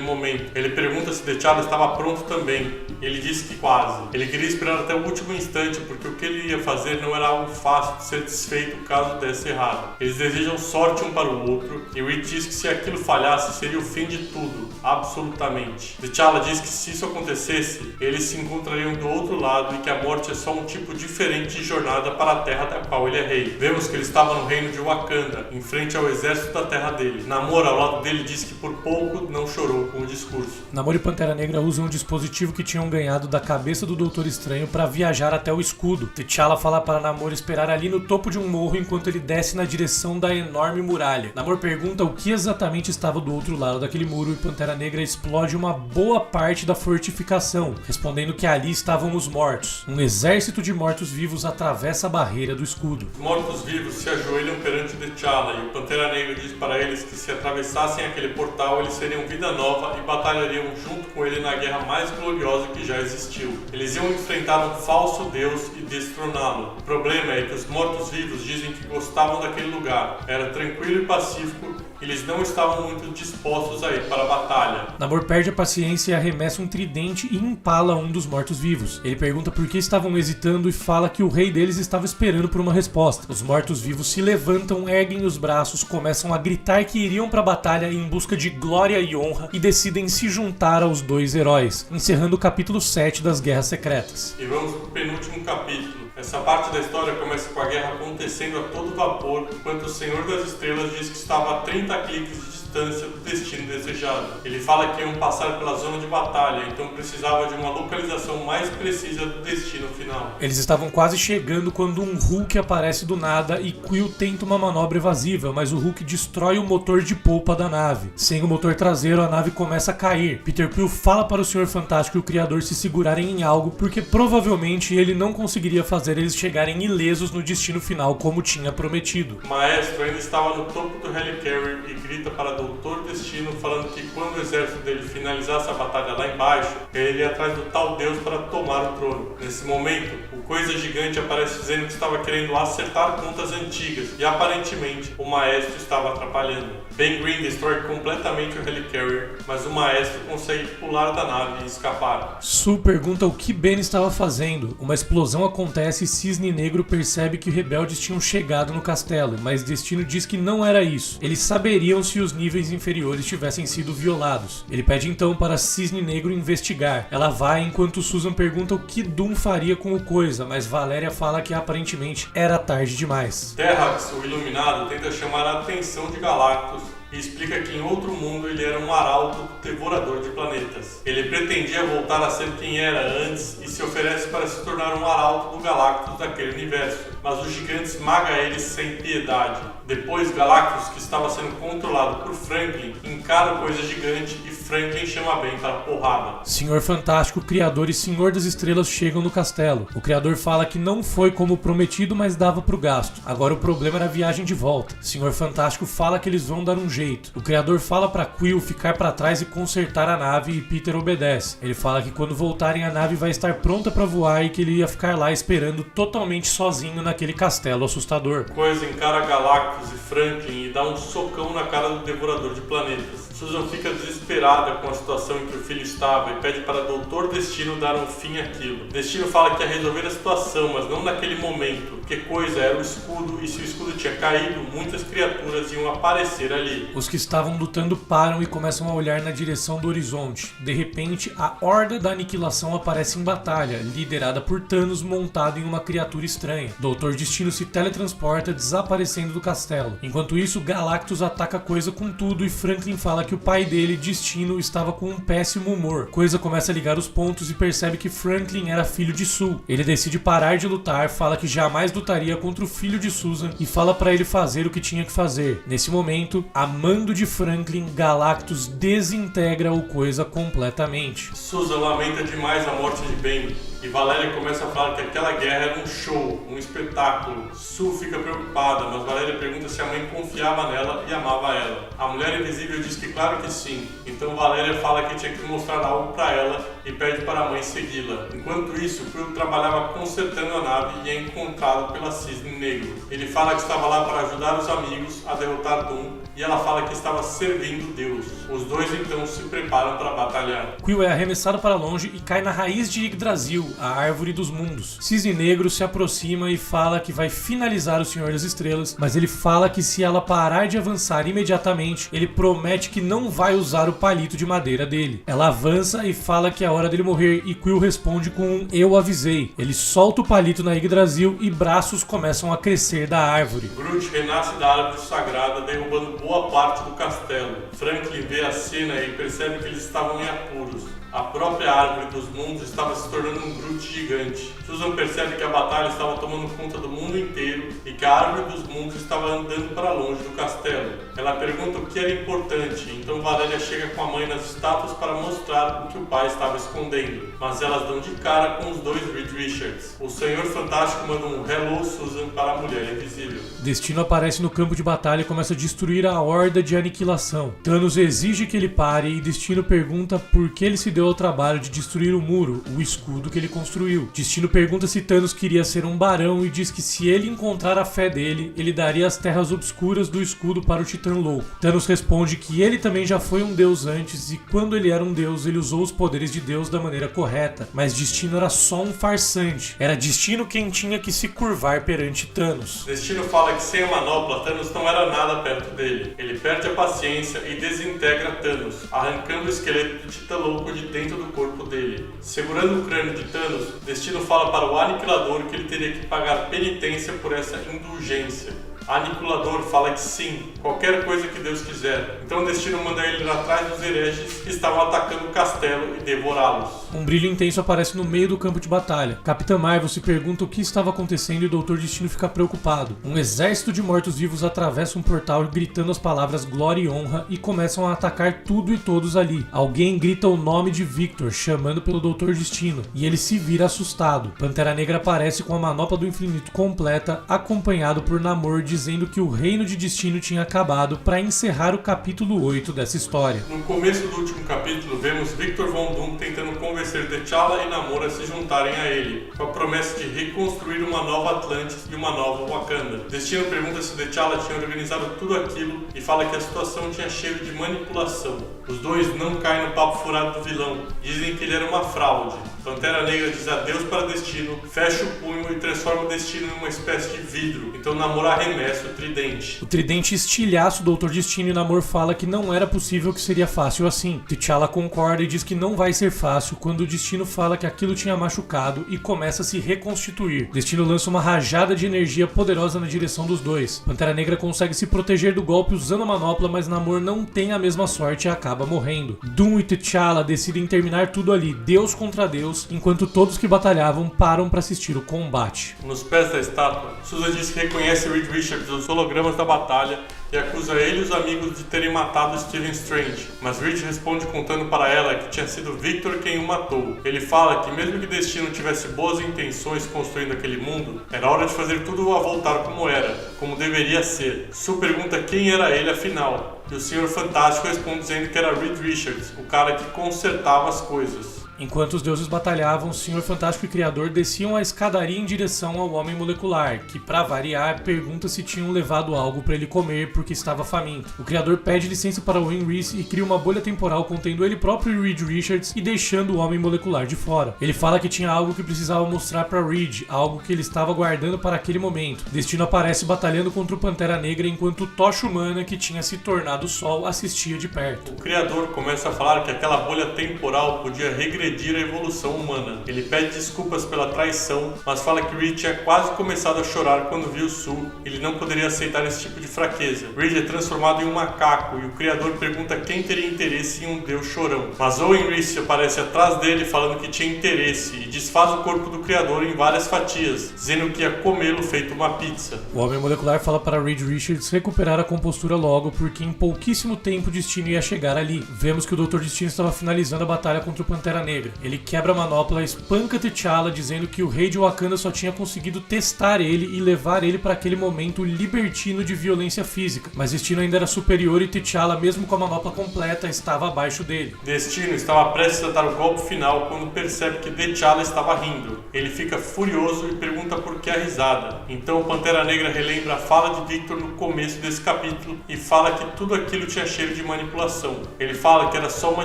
momento. Ele pergunta se T'Challa estava pronto também. Ele disse que quase. Ele queria esperar até o último instante porque o que ele ia fazer não era algo fácil de ser desfeito caso desse errado. Eles desejam sorte um para o outro e Reed diz que se aquilo falhasse seria o fim de tudo, absolutamente. T'Challa diz que se isso acontecesse, eles se encontrariam do outro lado e que a morte é só um tipo diferente de jornada para a terra da qual ele é rei. Vemos que ele estava no reino de Wakanda, em frente ao exército da terra dele. Namor ao lado dele diz que por pouco não chorou com o discurso. Namor e Pantera Negra usam um dispositivo que tinham ganhado da cabeça do Doutor Estranho para viajar até o escudo. T'Challa fala para Namor esperar ali no topo de um morro enquanto ele desce na direção da enorme muralha. Namor pergunta o que exatamente estava do outro lado daquele muro e Pantera Negra explode uma boa parte da fortificação, respondendo que ali estavam os mortos. Um exército de mortos-vivos atravessa a barreira do escudo. Os mortos-vivos se ajoelham perante T'Challa e o Pantera Negra diz para eles que se atravessassem aquele portal eles seriam vida nova e batalhariam junto com ele na guerra mais gloriosa que já existiu. Eles iam enfrentar um falso deus e destroná-lo. O problema é que os mortos-vivos dizem que gostavam daquele lugar. Era tranquilo e pacífico. Eles não estavam muito dispostos a ir para a batalha. Namor perde a paciência e arremessa um tridente e empala um dos mortos-vivos. Ele pergunta por que estavam hesitando e fala que o rei deles estava esperando por uma resposta. Os mortos-vivos se levantam, erguem os braços, começam a gritar que iriam para a batalha em busca de glória e honra e decidem se juntar aos dois heróis, encerrando o capítulo 7 das Guerras Secretas. E vamos para o penúltimo capítulo. Essa parte da história começa com a guerra acontecendo a todo vapor, enquanto o Senhor das Estrelas diz que estava a 30 cliques de distância do destino desejado. Ele fala que iam passar pela zona de batalha, então precisava de uma localização mais precisa do destino final. Eles estavam quase chegando quando um Hulk aparece do nada e Quill tenta uma manobra evasiva, mas o Hulk destrói o motor de polpa da nave. Sem o motor traseiro, a nave começa a cair. Peter Quill fala para o Senhor Fantástico e o Criador se segurarem em algo, porque provavelmente ele não conseguiria fazer eles chegarem ilesos no destino final como tinha prometido. O Maestro ainda estava no topo do Helicarrier e grita para Doutor Destino, falando que quando o exército dele finalizasse a batalha lá embaixo, ele iria atrás do tal Deus para tomar o trono. Nesse momento, o Coisa Gigante aparece dizendo que estava querendo acertar contas antigas e aparentemente o Maestro estava atrapalhando. Ben Green destrói completamente o Helicarrier, mas o Maestro consegue pular da nave e escapar. Sue pergunta o que Ben estava fazendo. Uma explosão acontece e Cisne Negro percebe que rebeldes tinham chegado no castelo, mas Destino diz que não era isso. Eles saberiam se os níveis inferiores tivessem sido violados. Ele pede então para Cisne Negro investigar. Ela vai enquanto Susan pergunta o que Doom faria com o Coisa, mas Valéria fala que aparentemente era tarde demais. Terrax, o Iluminado, tenta chamar a atenção de Galactus e explica que em outro mundo ele era um arauto devorador de planetas. Ele pretendia voltar a ser quem era antes e se oferece para se tornar um arauto do Galactus daquele universo, mas o gigante esmaga ele sem piedade. Depois, Galactus, que estava sendo controlado por Franklin, encara o Coisa Gigante e Franklin chama Ben para a porrada. Senhor Fantástico, Criador e Senhor das Estrelas chegam no castelo. O Criador fala que não foi como prometido, mas dava pro gasto. Agora o problema era a viagem de volta. Senhor Fantástico fala que eles vão dar um jeito. O Criador fala para Quill ficar para trás e consertar a nave e Peter obedece. Ele fala que quando voltarem a nave vai estar pronta para voar e que ele ia ficar lá esperando totalmente sozinho naquele castelo assustador. Coisa encara Galactus e Franklin e dá um socão na cara do Devorador de Planetas. Susan fica desesperada com a situação em que o filho estava e pede para Doutor Destino dar um fim àquilo. Destino fala que ia resolver a situação, mas não naquele momento, porque Coisa era o escudo e se o escudo tinha caído, muitas criaturas iam aparecer ali. Os que estavam lutando param e começam a olhar na direção do horizonte. De repente, a Horda da Aniquilação aparece em batalha, liderada por Thanos montado em uma criatura estranha. Doutor Destino se teletransporta, desaparecendo do castelo. Enquanto isso, Galactus ataca Coisa com tudo e Franklin fala que o pai dele, Destino, estava com um péssimo humor. Coisa começa a ligar os pontos e percebe que Franklin era filho de Sue. Ele decide parar de lutar, fala que jamais lutaria contra o filho de Susan e fala para ele fazer o que tinha que fazer. Nesse momento, a mando de Franklin, Galactus desintegra o Coisa completamente. Susan lamenta demais a morte de Ben e Valéria começa a falar que aquela guerra era um show, um espetáculo. Sue fica preocupada, mas Valéria pergunta se a mãe confiava nela e amava ela. A Mulher Invisível diz que claro que sim, então Valéria fala que tinha que mostrar algo para ela e pede para a mãe segui-la. Enquanto isso, Quill trabalhava consertando a nave e é encontrado pela Cisne Negro. Ele fala que estava lá para ajudar os amigos a derrotar Doom e ela fala que estava servindo Deus. Os dois então se preparam para batalhar. Quill é arremessado para longe e cai na raiz de Yggdrasil, a árvore dos mundos. Cisne Negro se aproxima e fala que vai finalizar o Senhor das Estrelas, mas ele fala que se ela parar de avançar imediatamente, ele promete que não vai usar o palito de madeira dele. Ela avança e fala que é hora dele morrer e Quill responde com um "eu avisei". Ele solta o palito na Yggdrasil e braços começam a crescer da árvore. Groot renasce da árvore sagrada, derrubando boa parte do castelo. Franklin vê a cena e percebe que eles estavam em apuros. A própria árvore dos mundos estava se tornando um Groot gigante. Susan percebe que a batalha estava tomando conta do mundo inteiro e que a árvore dos mundos estava andando para longe do castelo. Ela pergunta o que era importante, então Valéria chega com a mãe nas estátuas para mostrar o que o pai estava escondendo. Mas elas dão de cara com os dois Reed Richards. O Senhor Fantástico manda um Hello Susan para a Mulher Invisível. Destino aparece no campo de batalha e começa a destruir a Horda de Aniquilação. Thanos exige que ele pare e Destino pergunta por que ele se deu ao trabalho de destruir o muro, o escudo que ele construiu. Destino pergunta se Thanos queria ser um barão e diz que se ele encontrar a fé dele, ele daria as terras obscuras do escudo para o Titã Louco. Thanos responde que ele também já foi um deus antes e quando ele era um deus, ele usou os poderes de Deus da maneira correta, mas Destino era só um farsante. Era Destino quem tinha que se curvar perante Thanos. Destino fala que sem a manopla, Thanos não era nada perto dele. Ele perde a paciência e desintegra Thanos, arrancando o esqueleto do Titã Louco de dentro do corpo dele. Segurando o crânio de Thanos, Destino fala para o Aniquilador que ele teria que pagar penitência por essa indulgência. Aniquilador fala que sim, qualquer coisa que Deus quiser. Então o Destino manda ele ir atrás dos hereges que estavam atacando o castelo e devorá-los. Um brilho intenso aparece no meio do campo de batalha. Capitã Marvel se pergunta o que estava acontecendo e o Doutor Destino fica preocupado. Um exército de mortos-vivos atravessa um portal gritando as palavras glória e honra e começam a atacar tudo e todos ali. Alguém grita o nome de Victor, chamando pelo Doutor Destino, e ele se vira assustado. Pantera Negra aparece com a manopla do infinito completa, acompanhado por Namor dizendo que o reino de Destino tinha acabado para encerrar o capítulo 8 dessa história. No começo do último capítulo, vemos Victor Von Doom tentando convencer T'Challa e Namor a se juntarem a ele, com a promessa de reconstruir uma nova Atlantis e uma nova Wakanda. Destino pergunta se T'Challa tinha organizado tudo aquilo e fala que a situação tinha cheiro de manipulação. Os dois não caem no papo furado do vilão, dizem que ele era uma fraude. Pantera Negra diz adeus para Destino, fecha o punho e transforma o Destino em uma espécie de vidro. Então Namor arremessa o tridente. O tridente estilhaça o Doutor Destino e Namor fala que não era possível que seria fácil assim. T'Challa concorda e diz que não vai ser fácil quando o Destino fala que aquilo tinha machucado e começa a se reconstituir. Destino lança uma rajada de energia poderosa na direção dos dois. Pantera Negra consegue se proteger do golpe usando a manopla, mas Namor não tem a mesma sorte e acaba morrendo. Doom e T'Challa decidem terminar tudo ali, Deus contra Deus, enquanto todos que batalhavam param para assistir o combate. Nos pés da estátua, Susan diz que reconhece Reed Richards nos hologramas da batalha e acusa ele e os amigos de terem matado Stephen Strange, mas Reed responde contando para ela que tinha sido Victor quem o matou. Ele fala que mesmo que Destino tivesse boas intenções construindo aquele mundo, era hora de fazer tudo a voltar como era, como deveria ser. Sue pergunta quem era ele afinal, e o Senhor Fantástico responde dizendo que era Reed Richards, o cara que consertava as coisas. Enquanto os deuses batalhavam, o Senhor Fantástico e Criador desciam a escadaria em direção ao Homem Molecular, que, pra variar, pergunta se tinham levado algo para ele comer porque estava faminto. O Criador pede licença para Owen Reece e cria uma bolha temporal contendo ele próprio e Reed Richards e deixando o Homem Molecular de fora. Ele fala que tinha algo que precisava mostrar para Reed, algo que ele estava guardando para aquele momento. Destino aparece batalhando contra o Pantera Negra enquanto o Tocha Humana, que tinha se tornado Sol, assistia de perto. O Criador começa a falar que aquela bolha temporal podia regredir a evolução humana. Ele pede desculpas pela traição, mas fala que Reed tinha quase começado a chorar quando viu Sue. Ele não poderia aceitar esse tipo de fraqueza. Reed é transformado em um macaco e o Criador pergunta quem teria interesse em um deus chorão. Mas Owen Reece aparece atrás dele falando que tinha interesse e desfaz o corpo do Criador em várias fatias, dizendo que ia comê-lo feito uma pizza. O Homem Molecular fala para Reed Richards recuperar a compostura logo, porque em pouquíssimo tempo o Destino ia chegar ali. Vemos que o Dr. Destino estava finalizando a batalha contra o Pantera Negra. Ele quebra a manopla, espanca T'Challa, dizendo que o rei de Wakanda só tinha conseguido testar ele e levar ele para aquele momento libertino de violência física. Mas Destino ainda era superior e T'Challa, mesmo com a manopla completa, estava abaixo dele. Destino estava prestes a dar o golpe final quando percebe que T'Challa estava rindo. Ele fica furioso e pergunta por que a risada. Então o Pantera Negra relembra a fala de Victor no começo desse capítulo e fala que tudo aquilo tinha cheiro de manipulação. Ele fala que era só uma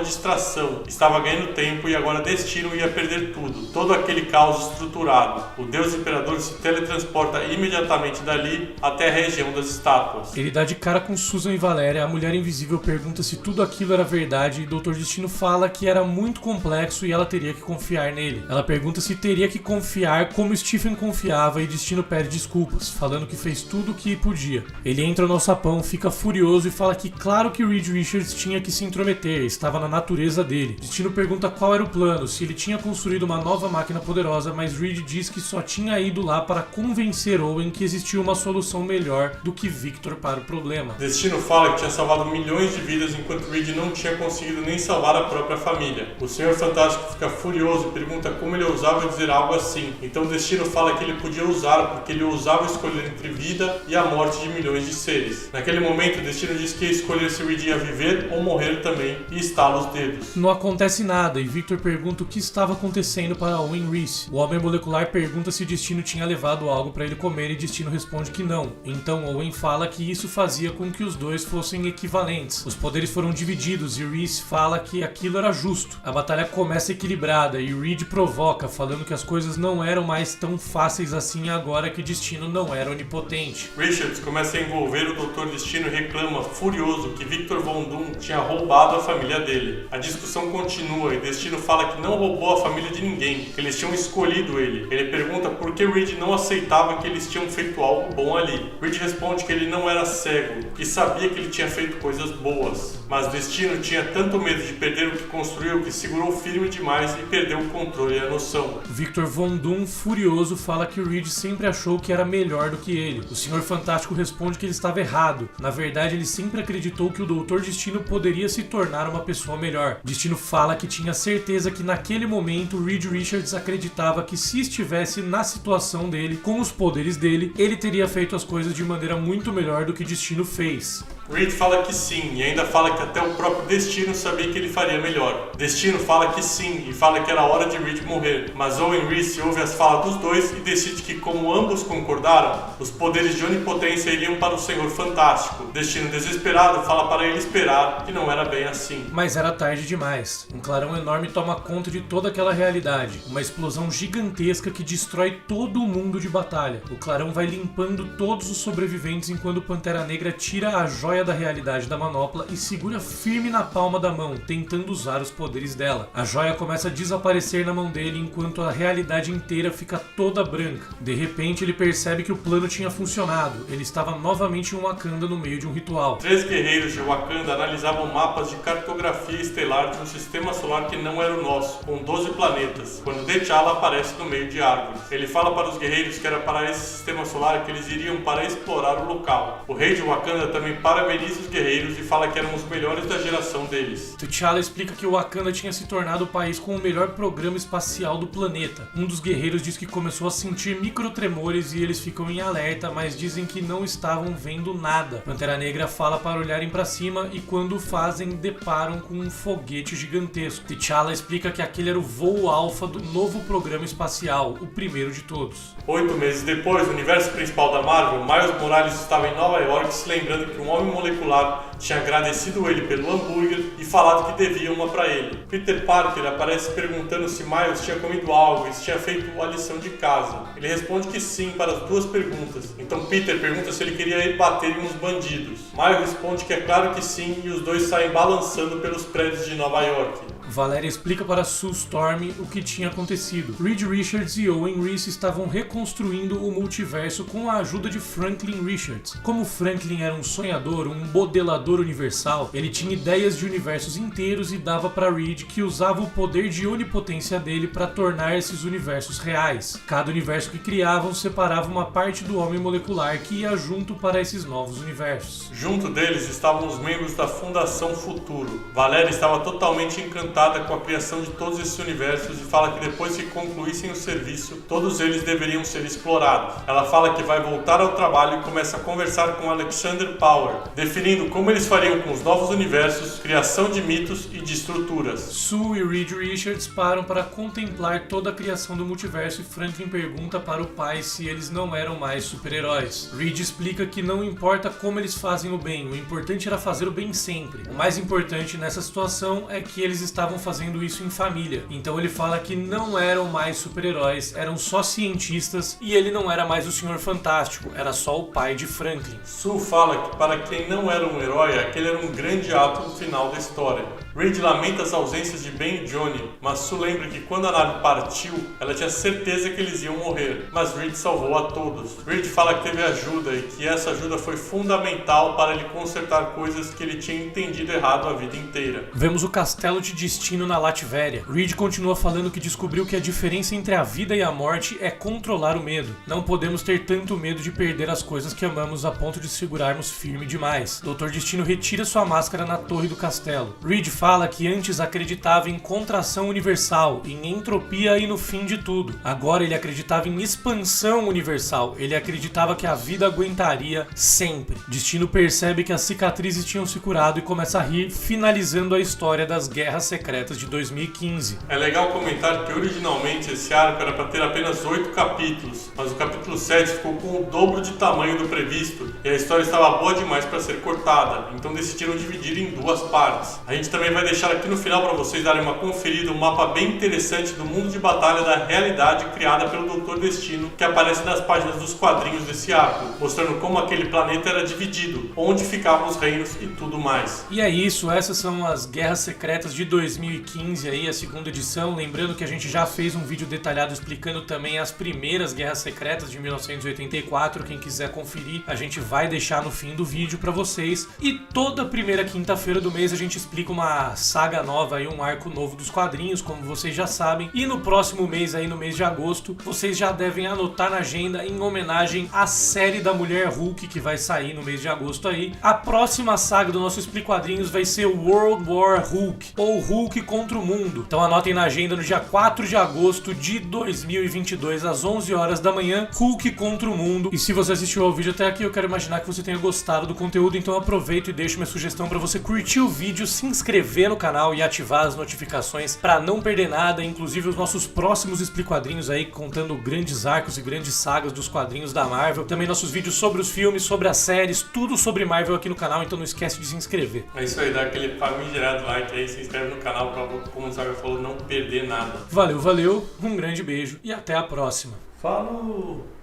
distração, estava ganhando tempo e agora Destino ia perder tudo, todo aquele caos estruturado. O Deus Imperador se teletransporta imediatamente dali até a região das estátuas. Ele dá de cara com Susan e Valéria, a Mulher Invisível pergunta se tudo aquilo era verdade e Dr. Destino fala que era muito complexo e ela teria que confiar nele. Ela pergunta se teria que confiar como Stephen confiava e Destino pede desculpas, falando que fez tudo o que podia. Ele entra no alçapão, fica furioso e fala que claro que Reed Richards tinha que se intrometer, estava na natureza dele. Destino pergunta qual era o plano, se ele tinha construído uma nova máquina poderosa, mas Reed diz que só tinha ido lá para convencer Owen que existia uma solução melhor do que Victor para o problema. Destino fala que tinha salvado milhões de vidas enquanto Reed não tinha conseguido nem salvar a própria família. O Senhor Fantástico fica furioso e pergunta como ele ousava dizer algo assim. Então Destino fala que ele podia usar porque ele ousava escolher entre vida e a morte de milhões de seres. Naquele momento, Destino diz que ia escolher se Reed ia viver ou morrer também e estala os dedos. Não acontece nada e Victor pergunta o que estava acontecendo para Owen Reece. O Homem Molecular pergunta se Destino tinha levado algo para ele comer e Destino responde que não. Então Owen fala que isso fazia com que os dois fossem equivalentes. Os poderes foram divididos e Reece fala que aquilo era justo. A batalha começa equilibrada e Reed provoca, falando que as coisas não eram mais tão fáceis assim agora que Destino não era onipotente. Richards começa a envolver o Dr. Destino e reclama, furioso, que Victor Von Doom tinha roubado a família dele. A discussão continua e Destino fala que não roubou a família de ninguém, que eles tinham escolhido ele. Ele pergunta por que Reed não aceitava que eles tinham feito algo bom ali. Reed responde que ele não era cego, que sabia que ele tinha feito coisas boas, mas Destino tinha tanto medo de perder o que construiu que segurou firme demais e perdeu o controle e a noção. Victor Von Doom, furioso, fala que Reed sempre achou que era melhor do que ele. O Senhor Fantástico responde que ele estava errado. Na verdade, ele sempre acreditou que o Doutor Destino poderia se tornar uma pessoa melhor. Destino fala que tinha certeza que naquele momento Reed Richards acreditava que se estivesse na situação dele, com os poderes dele, ele teria feito as coisas de maneira muito melhor do que Destino fez. Reed fala que sim, e ainda fala que até o próprio Destino sabia que ele faria melhor. Destino fala que sim, e fala que era hora de Reed morrer. Mas Owen Reece ouve as falas dos dois e decide que, como ambos concordaram, os poderes de onipotência iriam para o Senhor Fantástico. Destino, desesperado, fala para ele esperar, que não era bem assim. Mas era tarde demais. Um clarão enorme toma conta de toda aquela realidade. Uma explosão gigantesca que destrói todo o mundo de batalha. O clarão vai limpando todos os sobreviventes enquanto o Pantera Negra tira a joia da realidade da manopla e segura firme na palma da mão, tentando usar os poderes dela. A joia começa a desaparecer na mão dele enquanto a realidade inteira fica toda branca. De repente ele percebe que o plano tinha funcionado. Ele estava novamente em Wakanda no meio de um ritual. 3 guerreiros de Wakanda analisavam mapas de cartografia estelar de um sistema solar que não era o nosso, com 12 planetas, quando T'Challa aparece no meio de árvores. Ele fala para os guerreiros que era para esse sistema solar que eles iriam para explorar o local. O rei de Wakanda também parabeniza os guerreiros e fala que eram os melhores da geração deles. T'Challa explica que o Wakanda tinha se tornado o país com o melhor programa espacial do planeta. Um dos guerreiros diz que começou a sentir microtremores e eles ficam em alerta, mas dizem que não estavam vendo nada. Pantera Negra fala para olharem para cima e quando o fazem, deparam com um foguete gigantesco. T'Challa explica que aquele era o voo alfa do novo programa espacial, o primeiro de todos. 8 meses depois, no universo principal da Marvel, Miles Morales estava em Nova York se lembrando que um homem molecular tinha agradecido ele pelo hambúrguer e falado que devia uma para ele. Peter Parker aparece perguntando se Miles tinha comido algo e se tinha feito a lição de casa. Ele responde que sim para as duas perguntas. Então Peter pergunta se ele queria ir bater em uns bandidos. Miles responde que é claro que sim e os dois saem balançando pelos prédios de Nova York. Valéria explica para Sue Storm o que tinha acontecido. Reed Richards e Owen Reece estavam reconstruindo o multiverso com a ajuda de Franklin Richards. Como Franklin era um sonhador, um modelador universal, ele tinha ideias de universos inteiros e dava para Reed, que usava o poder de onipotência dele para tornar esses universos reais. Cada universo que criavam separava uma parte do homem molecular que ia junto para esses novos universos. Junto deles estavam os membros da Fundação Futuro. Valéria estava totalmente encantada com a criação de todos esses universos e fala que depois que concluíssem o serviço, todos eles deveriam ser explorados. Ela fala que vai voltar ao trabalho e começa a conversar com Alexander Power, definindo como eles fariam com os novos universos, criação de mitos e de estruturas. Sue e Reed Richards param para contemplar toda a criação do multiverso e Franklin pergunta para o pai se eles não eram mais super-heróis. Reed explica que não importa como eles fazem o bem, o importante era fazer o bem sempre. O mais importante nessa situação é que eles estavam fazendo isso em família. Então ele fala que não eram mais super-heróis, eram só cientistas e ele não era mais o Senhor Fantástico, era só o pai de Franklin. Sue fala que para quem não era um herói, aquele era um grande ato no final da história. Reed lamenta as ausências de Ben e Johnny, mas Sue lembra que quando a nave partiu, ela tinha certeza que eles iam morrer, mas Reed salvou a todos. Reed fala que teve ajuda e que essa ajuda foi fundamental para ele consertar coisas que ele tinha entendido errado a vida inteira. Vemos o Castelo de Destino na Latvéria. Reed continua falando que descobriu que a diferença entre a vida e a morte é controlar o medo. Não podemos ter tanto medo de perder as coisas que amamos a ponto de segurarmos firme demais. Dr. Destino retira sua máscara na torre do castelo. Reed fala que antes acreditava em contração universal, em entropia e no fim de tudo. Agora ele acreditava em expansão universal. Ele acreditava que a vida aguentaria sempre. Destino percebe que as cicatrizes tinham se curado e começa a rir, finalizando a história das Guerras Secretas de 2015. É legal comentar que originalmente esse arco era para ter apenas 8 capítulos, mas o capítulo 7 ficou com o dobro de tamanho do previsto e a história estava boa demais para ser cortada, então decidiram dividir em 2 partes. A gente também também vai deixar aqui no final para vocês darem uma conferida, um mapa bem interessante do mundo de batalha da realidade criada pelo Dr. Destino, que aparece nas páginas dos quadrinhos desse arco, mostrando como aquele planeta era dividido, onde ficavam os reinos e tudo mais. E é isso, essas são as Guerras Secretas de 2015 aí, a segunda edição. Lembrando que a gente já fez um vídeo detalhado explicando também as primeiras Guerras Secretas de 1984. Quem quiser conferir, a gente vai deixar no fim do vídeo pra vocês. E toda primeira quinta-feira do mês a gente explica uma saga nova aí, um arco novo dos quadrinhos, como vocês já sabem. E no próximo mês aí, no mês de agosto, vocês já devem anotar na agenda em homenagem à série da Mulher Hulk que vai sair no mês de agosto aí. A próxima saga do nosso Explica Quadrinhos vai ser World War Hulk, ou Hulk contra o Mundo. Então anotem na agenda no dia 4 de agosto de 2022, às 11 horas da manhã, Hulk contra o Mundo. E se você assistiu ao vídeo até aqui, eu quero imaginar que você tenha gostado do conteúdo, então aproveito e deixo minha sugestão para você curtir o vídeo, se inscrever no canal e ativar as notificações para não perder nada, inclusive os nossos próximos Explica Quadrinhos aí, contando grandes arcos e grandes sagas dos quadrinhos da Marvel. Também nossos vídeos sobre os filmes, sobre as séries, tudo sobre Marvel aqui no canal, então não esquece de se inscrever. É isso aí, dá aquele famigerado like aí, se inscreve no canal pra, como o Saga falou, não perder nada. Valeu, um grande beijo e até a próxima. Falou!